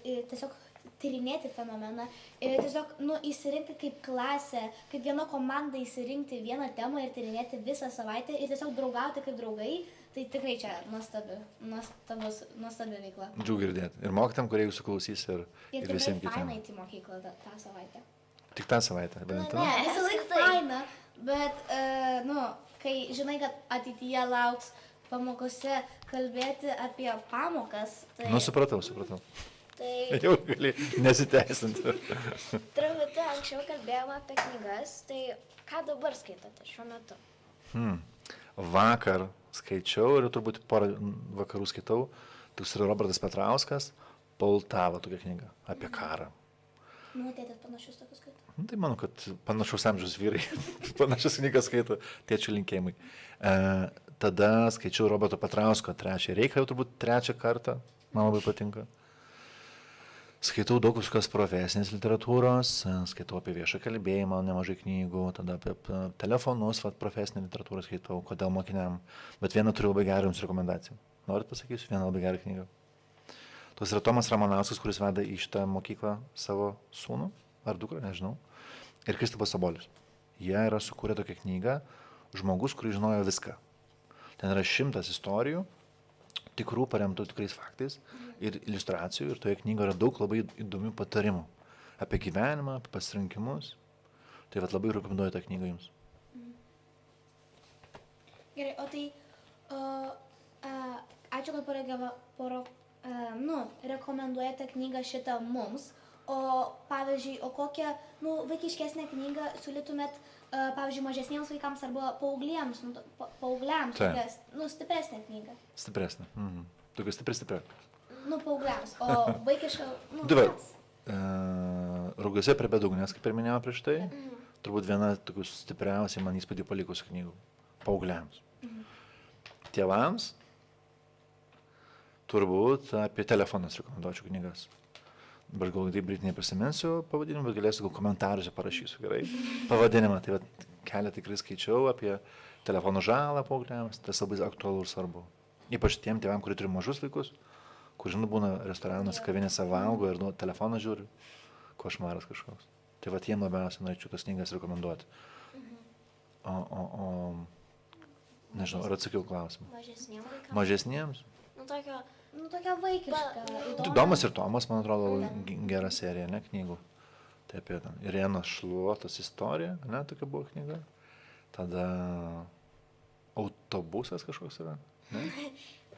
tiesiog tyrinėti fenomeną ir tiesiog įsirinkti kaip klasė, kaip viena komanda įsirinkti vieną temą ir tyrinėti visą savaitę ir tiesiog draugauti kaip draugai. Tai tikrai čia nuostabi veikla. Džiugu girdėti. Ir mokytam, kurie jūsų klausys ir visiems kitiems. Ir tikrai faina eiti į mokyklą tą savaitę. Tik tą savaitę? Ne, visą laiką faina, bet, kai žinai, kad ateityje lauks pamokose kalbėti apie pamokas, tai... Supratau. Tai... Jau gali nesiteisinti. Truputį anksčiau kalbėjome apie knygas, tai ką dabar skaitote šiuo metu? Vakar skaičiau ir turbūt porą vakarų skaitau. Toks yra Robertas Petrauskas, Poltava tokia knyga apie karą. Tėtis panašius tokius skaito. Tai manau, kad panašaus amžiaus vyrai panašias knygas skaito, tėčių linkėjimai. Tada skaičiau Roberto Petrausko trečią reiką, jau turbūt trečią kartą, man labai patinka. Skaitau daug visokios profesinės literatūros, skaitau apie viešą kalbėjimą, nemažai knygų, tada apie telefonus, profesinę literatūrą skaitau, kodėl mokiniam. Bet vieną turiu labai gerą jums rekomendaciją. Norit pasakysiu, vieną labai gerą knygą. Tos yra Tomas Ramanauskas, kuris veda į šitą mokyklą savo sūnų, ar dukrą, nežinau, ir Kristupas Sabolius. Jie yra sukūrę tokią knygą Žmogus, kuris žinojo viską. Ten yra 100 istorijų, tikrų paremtų tikrais faktais ir iliustracijų, ir toje knygoje yra daug labai įdomių patarimų apie gyvenimą, apie pasirinkimus. Tai labai rekomenduoju tą knygą jums. Gerai, o tai ačiū, kad rekomenduojate knygą šitą mums, o pavyzdžiui, kokią vaikiškesnę knygą siūlytumėt, pavyzdžiui, mažesniems vaikams arba paaugliams, tokias, stipresnę knygą. Stipresnę. Tokia stipri. Paaugliams, o vaikišką, kas? Rūgose prie bedugnės, kaip ir minėjau prieš tai, turbūt viena tokių stipriausiai man įspūdį palikusių knygų. Paaugliams. Tėvams turbūt apie telefonus rekomenduočiau knygas. Dabar gal taip greit neprisiminsiu pavadinimą, bet galėsiu gal komentaruose parašysiu, gerai? Pavadinimą, tai kelią tikrai skaičiau apie telefonų žalą paaugliams, tas labai aktualu ir svarbu. Ypač tiem tėvam, kurie turi mažus vaikus, kur, būna restoranuose, kavinėse valgo ir telefoną žiūri, košmaras kažkoks. Tai jiem labiausiai norėčiau tas knygas rekomenduoti. Nežinau, ar atsakiau klausimą? Mažesniems? Tokia vaikiška. Domas ir Tomas, man atrodo, gera serija, ne, knygų. Tai apie Irenos Šluotos istoriją, ne, tokia buvo knyga. Tada Autobusas kažkoks yra, ne?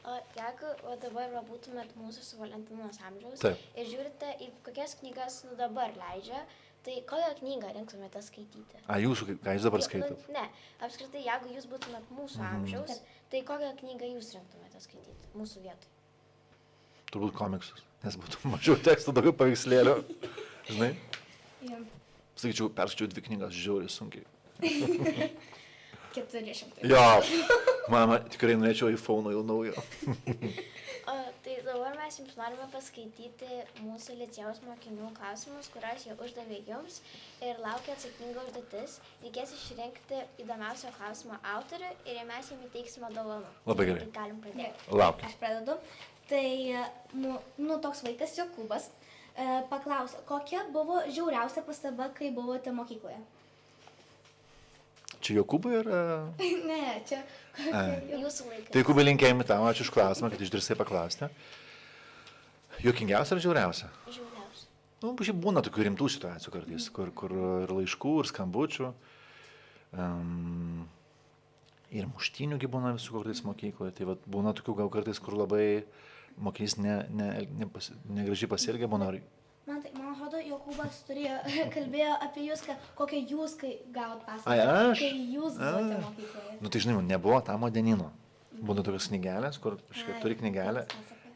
O jeigu dabar būtumėt mūsų su Valentinos amžiaus ir žiūrite, į kokias knygas dabar leidžia, tai kokią knygą rinktumėte skaityti? Ką jūs dabar skaitot? Ne, apskritai, jeigu jūs būtumėt mūsų amžiaus, tai kokią knygą jūs rinktumėte skaityti mūsų vietoj? Turbūt komiksus, nes būtų mažiau tekstų, daugiau paveikslėlių. Žinai? Sakyčiau, perskaičiau 2 knygas, žiauriai sunkiai. 400. Jo, mama, tikrai norėčiau iPhone jau naujo. Tai dabar mes jums norime paskaityti mūsų licėjaus mokinių klausimus, kuriuos jie uždavė jums ir laukia atsakinga užduotis. Reikės išrinkti įdomiausio klausimo autorių ir mes jam įteiksime dovanų. Labai gerai. Tai galim pradėti. Laukiu. Aš pradedu. Tai, toks vaikas Jokūbas paklausė, kokia buvo žiauriausia pastaba, kai buvote mokykloje? Čia Jokūbai ar... Ne, čia... Jūsų laikas. Tai Jokūbai linkėjami tau, ačiū už klausimą, kad išdrįsai paklausti. Juokingiausia ar žiauriausia? Žiauriausia. Būna tokių rimtų situacijų kartais, kur ir laiškų, ir skambučių. Ir muštynių būna visų kartais mokykloje. Tai būna tokių gal kartais, kur labai mokinys negražiai pasielgia, būna. Man atrodo, Jokūbas kalbėjo apie jūs, kokią jūs gavot pasaką. Ai, aš? Kai jūs buvote mokykloje. Tai žinai, nebuvo tamo dienino. Būna tokios knygelės, kur turi knygelę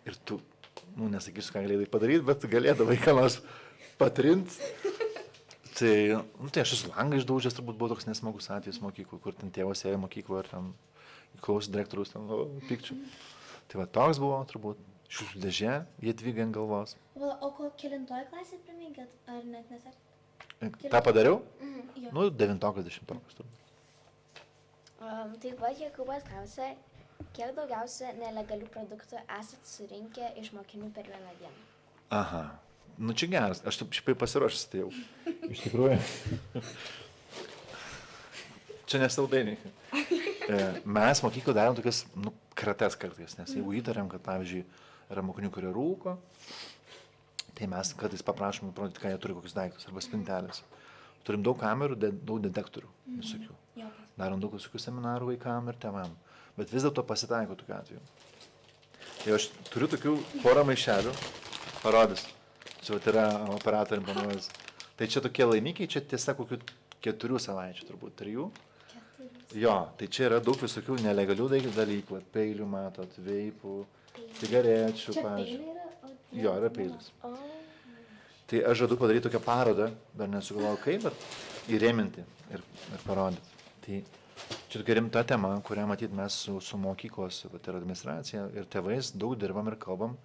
ir tu, nesakysiu, ką galėjai padaryti, bet galėdavai ką nors patrinti. Tai, tai aš esu langą išdaužęs, turbūt buvo toks nesmagus atvejis mokyklų, kur ten tėvas ėjo mokyklą ar ten klaus direktorius, ten pykčių. Tai va toks buvo, turbūt, šių dėžė, jie dviga ant galvos. O kelintoj klasė primėgėt, ar net nesakėt? Ta padariau? Jo. Nu, 9-okas, 10-okas turbūt. Taip pat Jokūbas klausė, kiek daugiausia nelegalių produktų esat surinkę iš mokinių per vieną dieną? Aha. Nu čia geras, aš šiaip pasiruošęs tai jau. Iš tikrųjų. Čia nesaldainiai. Mes mokyklą darom tokias, krates kartais, nes jeigu įtariam, kad, pavyzdžiui, yra mokinių, kurie rūko, tai mes kartais paprašom parodyti, ką jie turi, kokius daiktus arba spintelės. Turim daug kamerų, daug detektorių visokių. Darom daug visokių seminarų vaikam ir tėvam. Bet vis dėlto pasitaiko tokiu atveju. Tai aš turiu tokių porą maišelių, parodys. Čia yra operatoriam panuojas. Tai čia tokie laimikiai, čia tiesa kokių 4 savaičių turbūt, 3. Jo, tai čia yra daug visokių nelegalių dalykų, peilių matot, veipų, cigarečių, pavyzdžiui. Jo, yra peilis. Tai aš žadu padaryti tokią parodą, dar nesugalvojau kaip, bet įrėminti ir parodyti. Tai čia tokia rimta tema, kurią matyt mes su mokyklos ir administracija ir tėvais daug dirbam ir kalbam.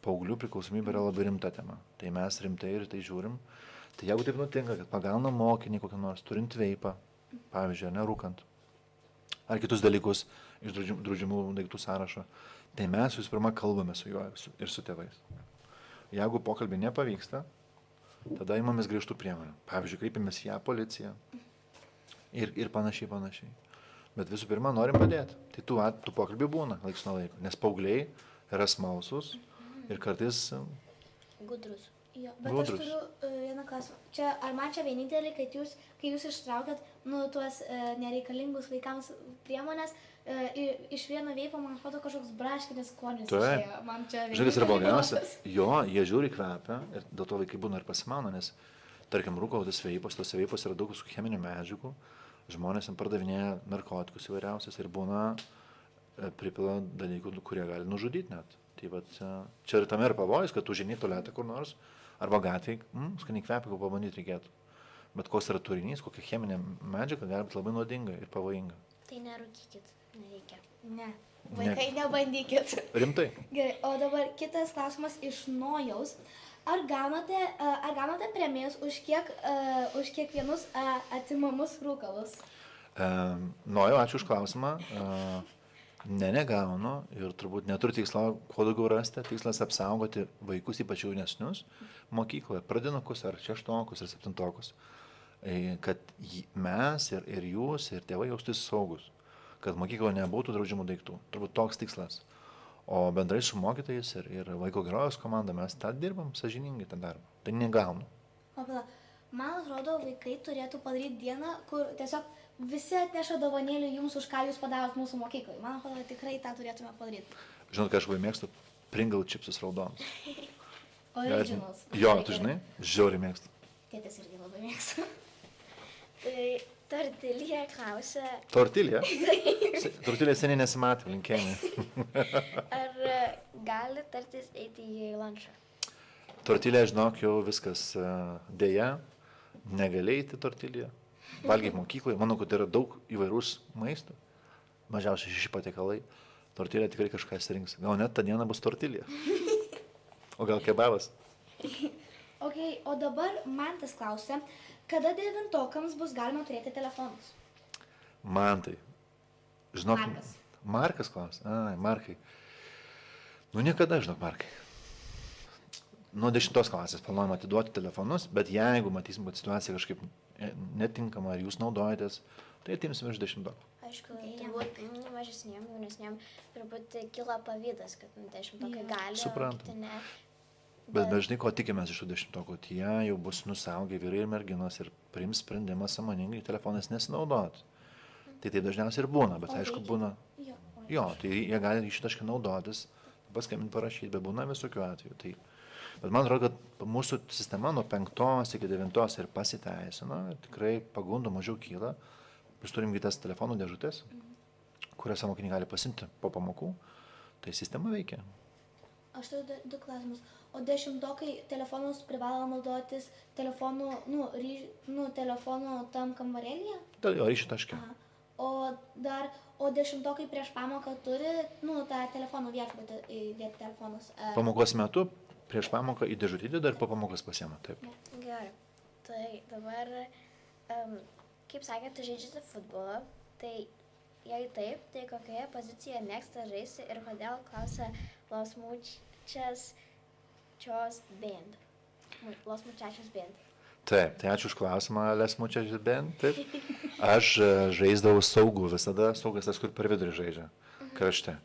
Paauglių priklausomybė yra labai rimta tema. Tai mes rimtai ir tai žiūrim. Tai jeigu taip nutinka, kad pagauna mokinį kokią nors, turint veipą, pavyzdžiui, nerūkant, ar kitus dalykus iš draudžiamų daiktų sąrašo, tai mes visų pirma kalbame su juo ir su tėvais. Jeigu pokalbį nepavyksta, tada imamės griežtų priemonių. Pavyzdžiui, kreipiamės į ją policiją ir panašiai. Bet visų pirma, norim padėti. Tai tų pokalbių būna laiks nuo laiko, nes paaugliai yra smalsus ir kartais Gudrus. Jo, bet aš turiu vieną klausimą. Ar man čia vienintelį, kai jūs ištraukėt tuos nereikalingus vaikams priemonės, iš vieno veipo, man atrodo, kažkoks braškinis skonis išėjo. Man čia vienintelį. Žinai, kas yra blogiausia? Jo, jie žiūri kvepia ir dėl to vaikai būna ir pasimauna, nes, tarkim, rūkautis veipos, tose veipos yra daug visokių cheminių medžiagų, žmonės jam pardavinėja narkotikus įvairiausias ir būna pripila dalykų, kurie gali nužudyti net. Tai vat, čia ir tame ir pavojus, kad tu žini tualetą kur nors, arba gatvėj, skaniai kvepia, ko pabandyti reikėtų. Bet koks yra turinys, kokia cheminė medžiaga gali būti labai nuodinga ir pavojinga. Tai nerūkykit, nereikia. Ne, vaikai nebandykit. Rimtai. Gerai, o dabar kitas klausimas iš Nojaus. Ar gaunate premijas už kiekvienus atimamus rūkalus? Nojau, ačiū už klausimą. Negaunu ir turbūt neturiu tikslo, kuo daugiau rasti, tikslas apsaugoti vaikus, ypač jaunesnius, mokykloje, pradinukus ar 6-okus ar 7-okus, kad mes ir jūs ir tėvai jaustųsi saugus, kad mokykloje nebūtų draudžiamų daiktų. Turbūt toks tikslas. O bendrai su mokytojais ir vaiko gerovės komanda mes tą dirbam, sąžiningai tą darbą. Tai negaunu. Man atrodo, vaikai turėtų padaryti dieną, kur tiesiog visi atneša dovanėlių jums, už ką jūs padarot mūsų mokyklai. Man atrodo, tikrai tą turėtume padaryti. Žinot, ką aš labai mėgstu? Pringle čipsus raudonus. Originals. Jo, tu žinai? Žiauriai mėgstu. Tėtis irgi labai mėgstu. Tai Tortilija klausė. Tortilija? Tortilija seniai nesimatė, linkėjimai. Ar gali tartis eiti į lančą? Tortilija, žinok, jau viskas dėja. Negali eiti tortilija. Valgiai mokykloje, manau, kad yra daug įvairūs maistų, mažiausiai 6 patiekalai. Tortilija tikrai kažką išsirinks. Gal net tą dieną bus tortilija. O gal kebabas. Okay, o dabar Mantas klausia, kada 9-okams bus galima turėti telefonus? Mantai. Žinok, Markas klausia. Ai, Markai. Nu niekada, žinok, Markai. Nuo 10 klasės planuojam atiduoti telefonus, bet jeigu matysim, kad situacija kažkaip netinkama, ar jūs naudojatės, tai atimsim iš 10. Aišku, turbūt mažesniem, jaunesniem turbūt kila pavydas, kad 10-okai gali, suprantu. O kiti ne. Bet žinai, ko tikimės iš tų 10-okų, tie jau bus nusaugę vyrai ir merginos ir priims sprendimą sąmoningai telefonais nesinaudoti. Tai dažniausiai ir būna, bet aišku būna. Jo, tai jie gali iš taškai naudotis, paskambinti parašyti, bet būna visokių atvejų. Bet man atrodo, kad mūsų sistema nuo 5 iki 9 ir pasiteisino, tikrai pagundų mažiau kyla. Mes turim kitas telefonų dėžutės, kuriuose mokiniai gali pasimti po pamokų, tai sistema veikia. Aš turiu du klausimus. O 10-okai telefonus privalo naudotis telefonu, telefonu tam kambarėlyje? Jo, ryšį taške. O 10-okai prieš pamoką turi, tą telefono viešbutį įdėti telefonus. Pamokos metu, prieš pamoką į dėžutį įdeda ir po pamokos pasiema, taip. Gerai. Tai dabar, kaip sakėte, žaidžiate futbolą, tai jei taip, tai kokioje pozicijoje mėgsta žaisti ir kodėl klausia Los Muchachos Band. Los Muchachos Band. Taip, tai ačiū už klausimą, Les Muchachos Band, taip. Aš žaisdavau saugų, visada saugas tas, kur per vidurį žaidžia, krašte.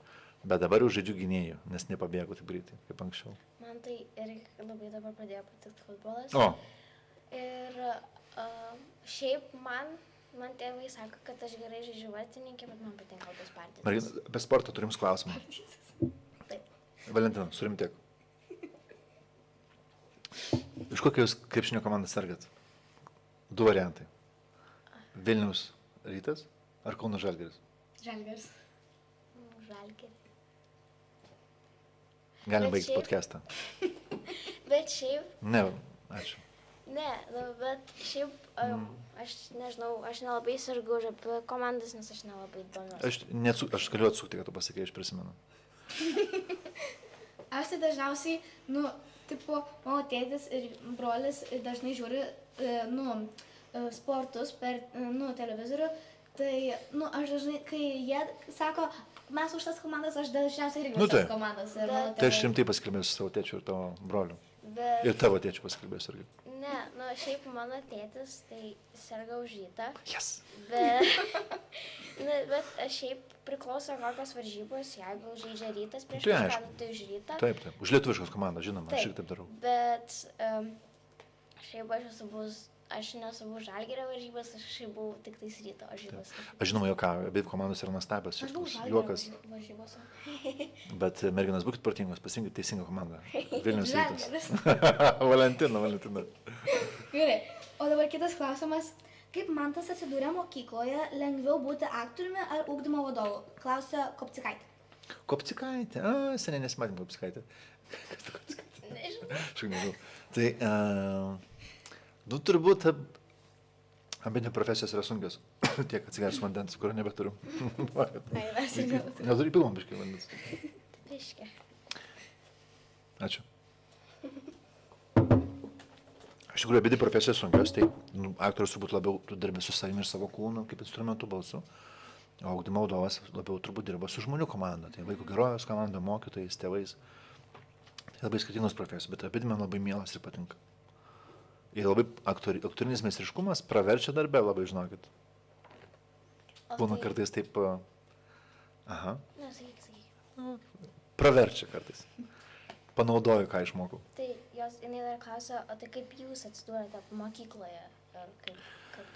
Bet dabar jau žaidžiu gynėjų, nes nepabėgu taip greitai, kaip anksčiau. Man tai ir labai dabar pradėjo patikti futbolas. O, Ir šiaip man tėvai sako, kad aš gerai žaidžiu vartininkė, bet man patinka labai spartinis. mergina, apie sportą turim klausimą. Taip. Valentina, surim tiek. Iš kokio jūs krepšinio komandą sergat? 2 variantai. Vilniaus Rytas ar Kauno Žalgiris? Žalgiris. Žalgiris. Galim Bet baigti šiaip- podcastą. Bet šiaip, Ne, ačiū. bet šiaip, aš nežinau, aš nelabai sergu už apie komandas, nes aš nelabai domiuosi. Aš galiu atsukti, kad tu pasakei, aš prisimenu. Aš tai dažniausiai, mano tėtis ir brolis dažnai žiūri, sportus per, televizorių. Tai, aš dažnai, kai jie sako, mes už tas komandas, aš dažniausiai irgi už tas taip. komandas. Ir Bet- mano Tai aš tėvai- rimtai pasikalbėsiu su savo tėčiu ir tavo broliu. Bet, Ir tavo tėčiu pasikalbėsiu irgi. ne, šiaip mano tėtis tai serga už Rytą. Yes. Bet šiaip priklauso kokios varžybos, jeigu žaidžia Rytas prieš Tai kažką, aišku. tai už Rytą. Taip. Už lietuviškos komandą, žinoma, aš Taip. ir taip darau. Bet šiaip aš nesu buvus Žalgirio varžybos, aš šiaip buvau tik tais Ryto varžybos. Aš žinoma, juokauju, abi komandos yra nuostabios, Aš buvau šis Žalgirio juokas. varžybose. Bet merginas, būkit protingos, pasirinkit teisingą komandą. Vilnius Rytas. Žalgiris. Valentina. Gerai. O dabar kitas klausimas. Kaip Mantas atsidūrė mokykloje, lengviau būti aktoriumi ar ugdymo vadovu? Klausia Kopcikaitė. Kopcikaitė. Seniai nesimatėm Kopcikaitė. Kas ta Kopcikaitė? Nežinau. Aš nežinau. Tai, turbūt abi profesijos yra sunkios. Tiek atsigersiu vandens, kurio nebeturiu. Ai, mes ir nebeturiu. Neturiu pilom biškai vandens. Piškė. Ačiū. Iš tikrųjų, abi profesijos sunkios, tai aktorius turbūt labiau tu dirbi su savimi ir savo kūnu, kaip instrumentu balsu, o ugdymo vadovas labiau turbūt dirba su žmonių komanda, tai vaikų gerovės komanda, mokytojais, tėvais. Tai labai skirtingos profesijos, bet abi man labai mielas ir patinka. Ir labai aktorinis meistriškumas praverčia darbę, labai žinokit. Būna kartais taip, Na, sakyk. praverčia kartais. Panaudoju, ką išmokau. Tai jinai dar klausia, o tai kaip jūs atsidūrėte mokykloje? Ar kaip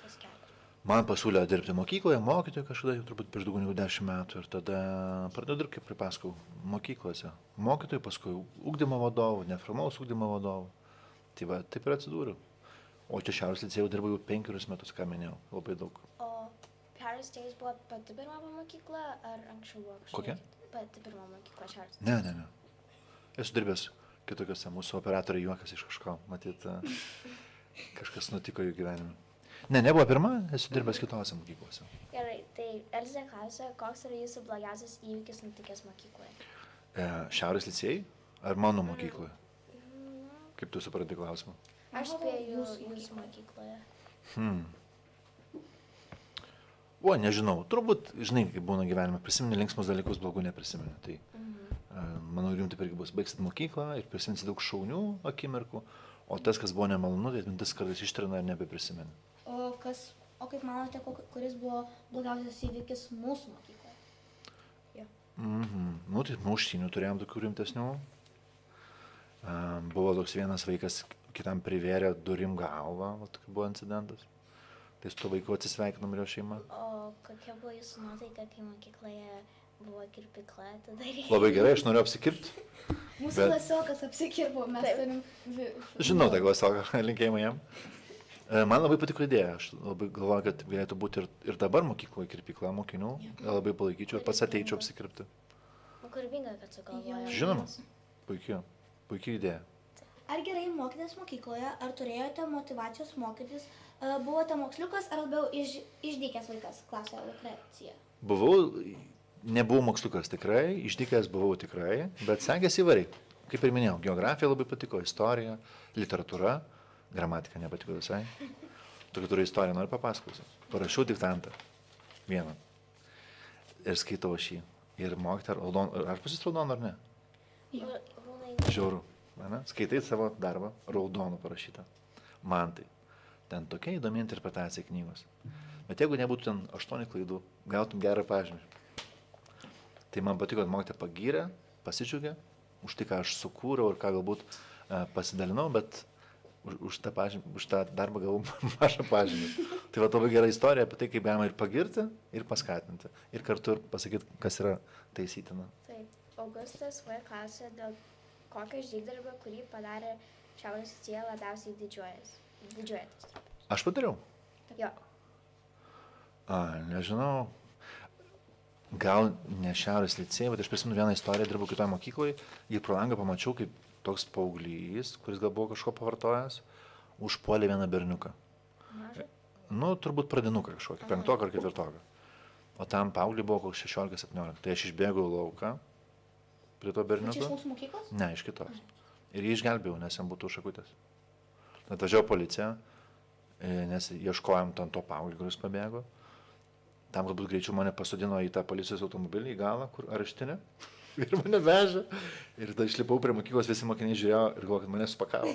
tas kelias? Man pasiūlė dirbti mokykloje, mokytoju kažkada, jau turbūt prieš daugiau negu 10 metų. Ir tada pradėjau dirbti, kaip pripasakau, mokyklose. Mokytoju, paskui ugdymo vadovų, neformalaus ugdymo vadovų. Tai va, taip ir atsidūriau. O čia Šiaurės licėjuje dirbau jau 5 metus, ką minėjau, labai daug. O Šiaurės licėjus buvo pati pirma mokykla, ar anksčiau buvo kažkokia? Kokia? Pati pirma mokykla Šiaurės licėjus. Ne. Esu dirbęs kitokiuose, mūsų operatoriai juokas iš kažko, matyt, kažkas nutiko jų gyvenime. Ne, nebuvo pirma, esu dirbęs kitose mokyklose. Gerai, tai Elzė klausia, koks yra jūsų blogiausias įvykis nutikęs mokykloje? Šiaurės licėjai ar mano mokykloje? Kaip tu supratai klausimą? Aš spėju jūsų mokykloje. O, nežinau, turbūt, žinai, kaip būna gyvenime, prisimeni linksmus dalykus, blogų neprisimeni. Tai, manau, ir jums taip irgi bus, baigsit mokyklą ir prisiminsit daug šaunių akimirkų, o tas, kas buvo nemalonu, tai atmintis kartais ištrina ir nebeprisimeni. O kaip manote, kuris buvo blogiausias įvykis mūsų mokykloje? Nu, tai muštynių turėjom tokių rimtesnių. Buvo toks vienas vaikas, kitam privėrė durim galvą, o tokia buvo incidentas. Tai su to vaiku atsisveikinom ir jo šeima. O kokia buvo jūsų nuotaika, kai mokykloje buvo kirpykla? Labai gerai, aš noriu apsikirpti. Mūsų klasiokas apsikirpo, mes turim... Žinau tą klasioką, linkėjimą jam. Man labai patiko idėja, aš labai galvoju, kad galėtų būti ir dabar mokykloje kirpykla mokinių, labai palaikyčiau ir pats ateičiau apsikirpti. Kūrybinga, kad sugalvojo. Žinoma. Puikiai idėja. Ar gerai mokytės mokykloje, ar turėjote motyvacijos mokytis, buvote moksliukas ar labiau išdykęs vaikas, klausė Lukrecija? Nebuvau moksliukas tikrai, išdykęs buvau tikrai, bet sekėsi įvairiai. Kaip ir minėjau, geografija labai patiko, istorija, literatūra, gramatika nepatiko visai. Tokia turiu istoriją, noriu papasakoti. Parašiau diktantą. Vieną. Ir skaitau aš jį. Ir mokyti, ar pasis raudoną ar ne? Žiauru. Skaitai savo darbą, raudonų parašytą. Man tai. Ten tokia įdomi interpretacija knygos. Bet jeigu nebūtų ten 8 klaidų, gautum gerą pažymį. Tai man patiko, kad mokytoja pagyrė, pasidžiaugė už tai, ką aš sukūriau ir ką galbūt pasidalinau, bet už tą darbą gavau mažą pažymį. Tai va labai gera istorija apie tai, kaip galima ir pagirti, ir paskatinti. Ir kartu ir pasakyti, kas yra taisytina. Taip, Augustas V. klausė, dėl kokio žygdarbio, kurį padarė Šiaurės Licėja, labiausiai didžiuojatės. Aš padariau? Jo. Nežinau. Gal ne Šiaurės Licėja, bet aš prisimenu vieną istoriją, dirbau kitoje mokykloje ir pro langą pamačiau, kaip toks paauglys, kuris gal buvo kažko pavartojęs, užpuolė vieną berniuką. Mažą? Turbūt pradinuką kažkokį, 5 ar 4. O tam paaugliui buvo koks 16-17. Tai aš išbėgau lauką prie to berniuko. Čia iš mūsų mokyklos? Ne, iš kitos. Ir jį išgelbėjau, nes jam būtų šakutės. Atvažiavo policija, nes ieškojom to paauglį, kuris pabėgo. Tam galbūt greičiau mane pasodino į tą policijos automobilį, į galą, kur areštinė. Ir mane vežė. Ir tada išlipau prie mokyklos, visi mokiniai žiūrėjo ir galvojo, kad mane supakavo.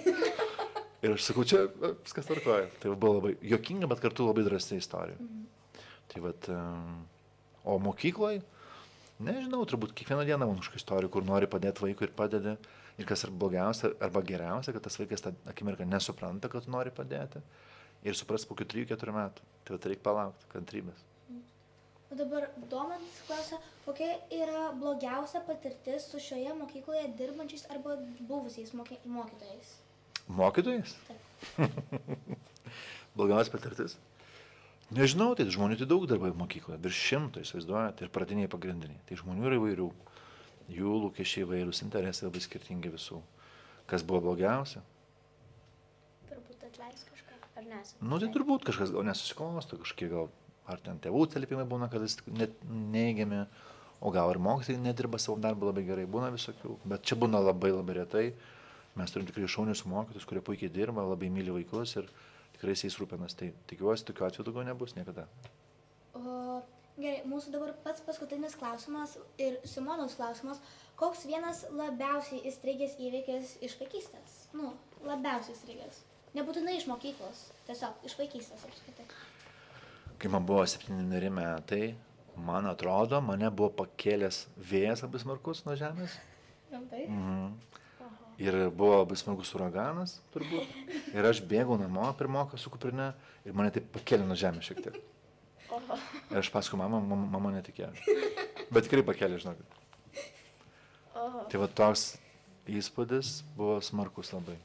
Ir aš sakau, čia viskas tvarkoja. Tai buvo labai juokinga, bet kartu labai drąsi istorija. Tai vat, o mokykloje, nežinau, turbūt kiekvieną dieną man kažkokių istorijų, kur nori padėti vaikui ir padedi. Ir kas yra blogiausia arba geriausia, kad tas vaikas tą akimirką nesupranta, kad tu nori padėti. Ir supras po 3-4 metų. Tai vat reikia palaukti, kantrybės. O dabar Domantas klausia, kokia yra blogiausia patirtis su šioje mokykloje dirbančiais arba buvusiais mokytojais? Mokytojais? Blogiausia patirtis? Nežinau, tai žmonių tai daug darbai mokykloje, virš 100, įsivaizduojate, ir pradiniai pagrindiniai. Tai žmonių yra įvairių, jų lūkesčiai įvairūs, interesai labai skirtingi visų. Kas buvo blogiausia? Turbūt atleis kažką, ar nesat? Tai turbūt kažkas gal nesusiklosto, kažkiek gal, ar ten tėvų atsiliepimai būna, kad jis net neigiami, o gal ir mokytojai nedirba savo darbą labai gerai, būna visokių, bet čia būna labai labai retai. Mes turim tikrai šaunius mokytojus, kurie puikiai dirba, labai myli vaikus ir tikrai jais rūpinas. Tai tikiuosi, tokiu atveju daugiau nebus niekada. Gerai, mūsų dabar pats paskutinis klausimas ir Simonos klausimas. Koks vienas labiausiai įstrigęs įvykis iš vaikystės? Labiausiai įstrigęs. Nebūtinai iš mokyklos, tiesiog iš vaikystės apskritai. Kai man buvo 7 metai, man atrodo, mane buvo pakėlęs vėjas labai smarkus nuo žemės. Rimtai? Ir buvo labai smarkus uraganas, turbūt. Ir aš bėgau namo pirmoką su kuprine ir mane taip pakėlė nuo žemės šiek tiek. Ir aš pasakau, mama netikėjo. Bet tikrai pakėlė, žinokit. Tai va toks įspūdis buvo smarkus labai.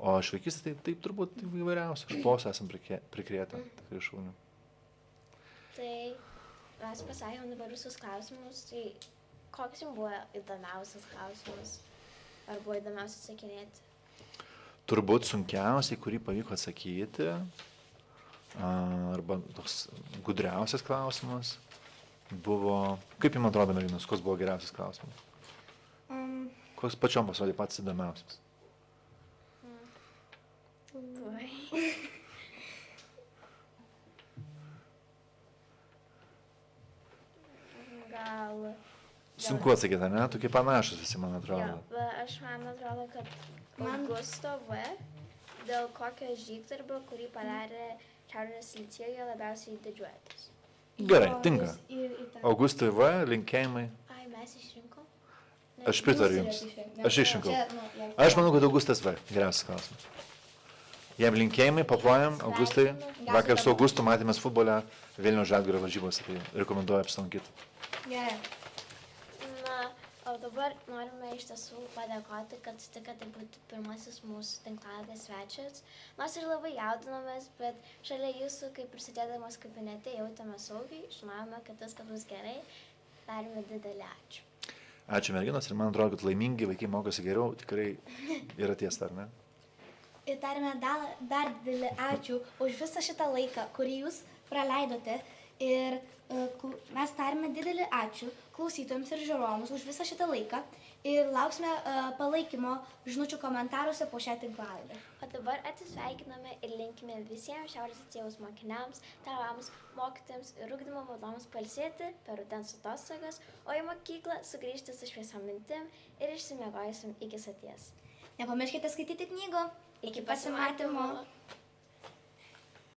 O iš vaikystės tai turbūt įvairiausia. Šposų esam prikrėtę, tikrai šaunių. Tai mes pasakėm dabar visus klausimus, tai koks jums buvo įdomiausias klausimas? Ar buvo įdomiausia atsakinėti? Turbūt sunkiausiai, kurį pavyko atsakyti, arba toks gudriausias klausimas buvo, kaip jums atrodo, merginos, koks buvo geriausias klausimas? Koks pačiom pasirodė pats įdomiausias? Gal... Sunku atsakyti, ne? Tokie panašus visi, man atrodo. Jo, bet man atrodo, kad Augusto V. dėl kokio žygdarbio, kurį padarė Šiaurės Licėjoje, labiausiai didžiuojatės. Gerai, tinka. Augustui V. linkėjimai. Ai, mes išrinkom? Aš pritariu jums. Aš išrinkau. Aš manau, kad Augustas V. Geriausias klausimas. Jam linkėjimai, paplojam, Augustai. Vakar su Augustu matėmės futbole Vilniaus Žalgirio varžybose, tai rekomenduoju apsilankyti. Gerai. O dabar norime iš tiesų padėkoti, kad sutikote būti pirmasis mūsų tinklalaidės svečias. Nors ir labai jaudinomės, bet šalia jūsų, kaip ir sėdėdamas kabinete, jautėme saugiai, žinojome, kad viskas bus gerai. Darome didelį ačiū. Ačiū merginos ir man atrodo, kad laimingi vaikai mokosi geriau, tikrai yra tiesa, ar ne? Ir tarime dar didelį ačiū už visą šitą laiką, kurį jūs praleidote. Ir mes tarime didelį ačiū klausytojams ir žiūrovams už visą šitą laiką. Ir lauksime palaikymo žinučių komentaruose po šią tinklalaidę. O dabar atsisveikiname ir linkime visiems Šiaurės Licėjaus mokiniams, tėvams, mokytojams ir ugdymo vadovams pailsėti per rudens atostogas, o į mokyklą sugrįžti su šviesiom mintim ir išsimiegojusim iki soties. Nepamirškite skaityti knygų. Iki pasimatymo.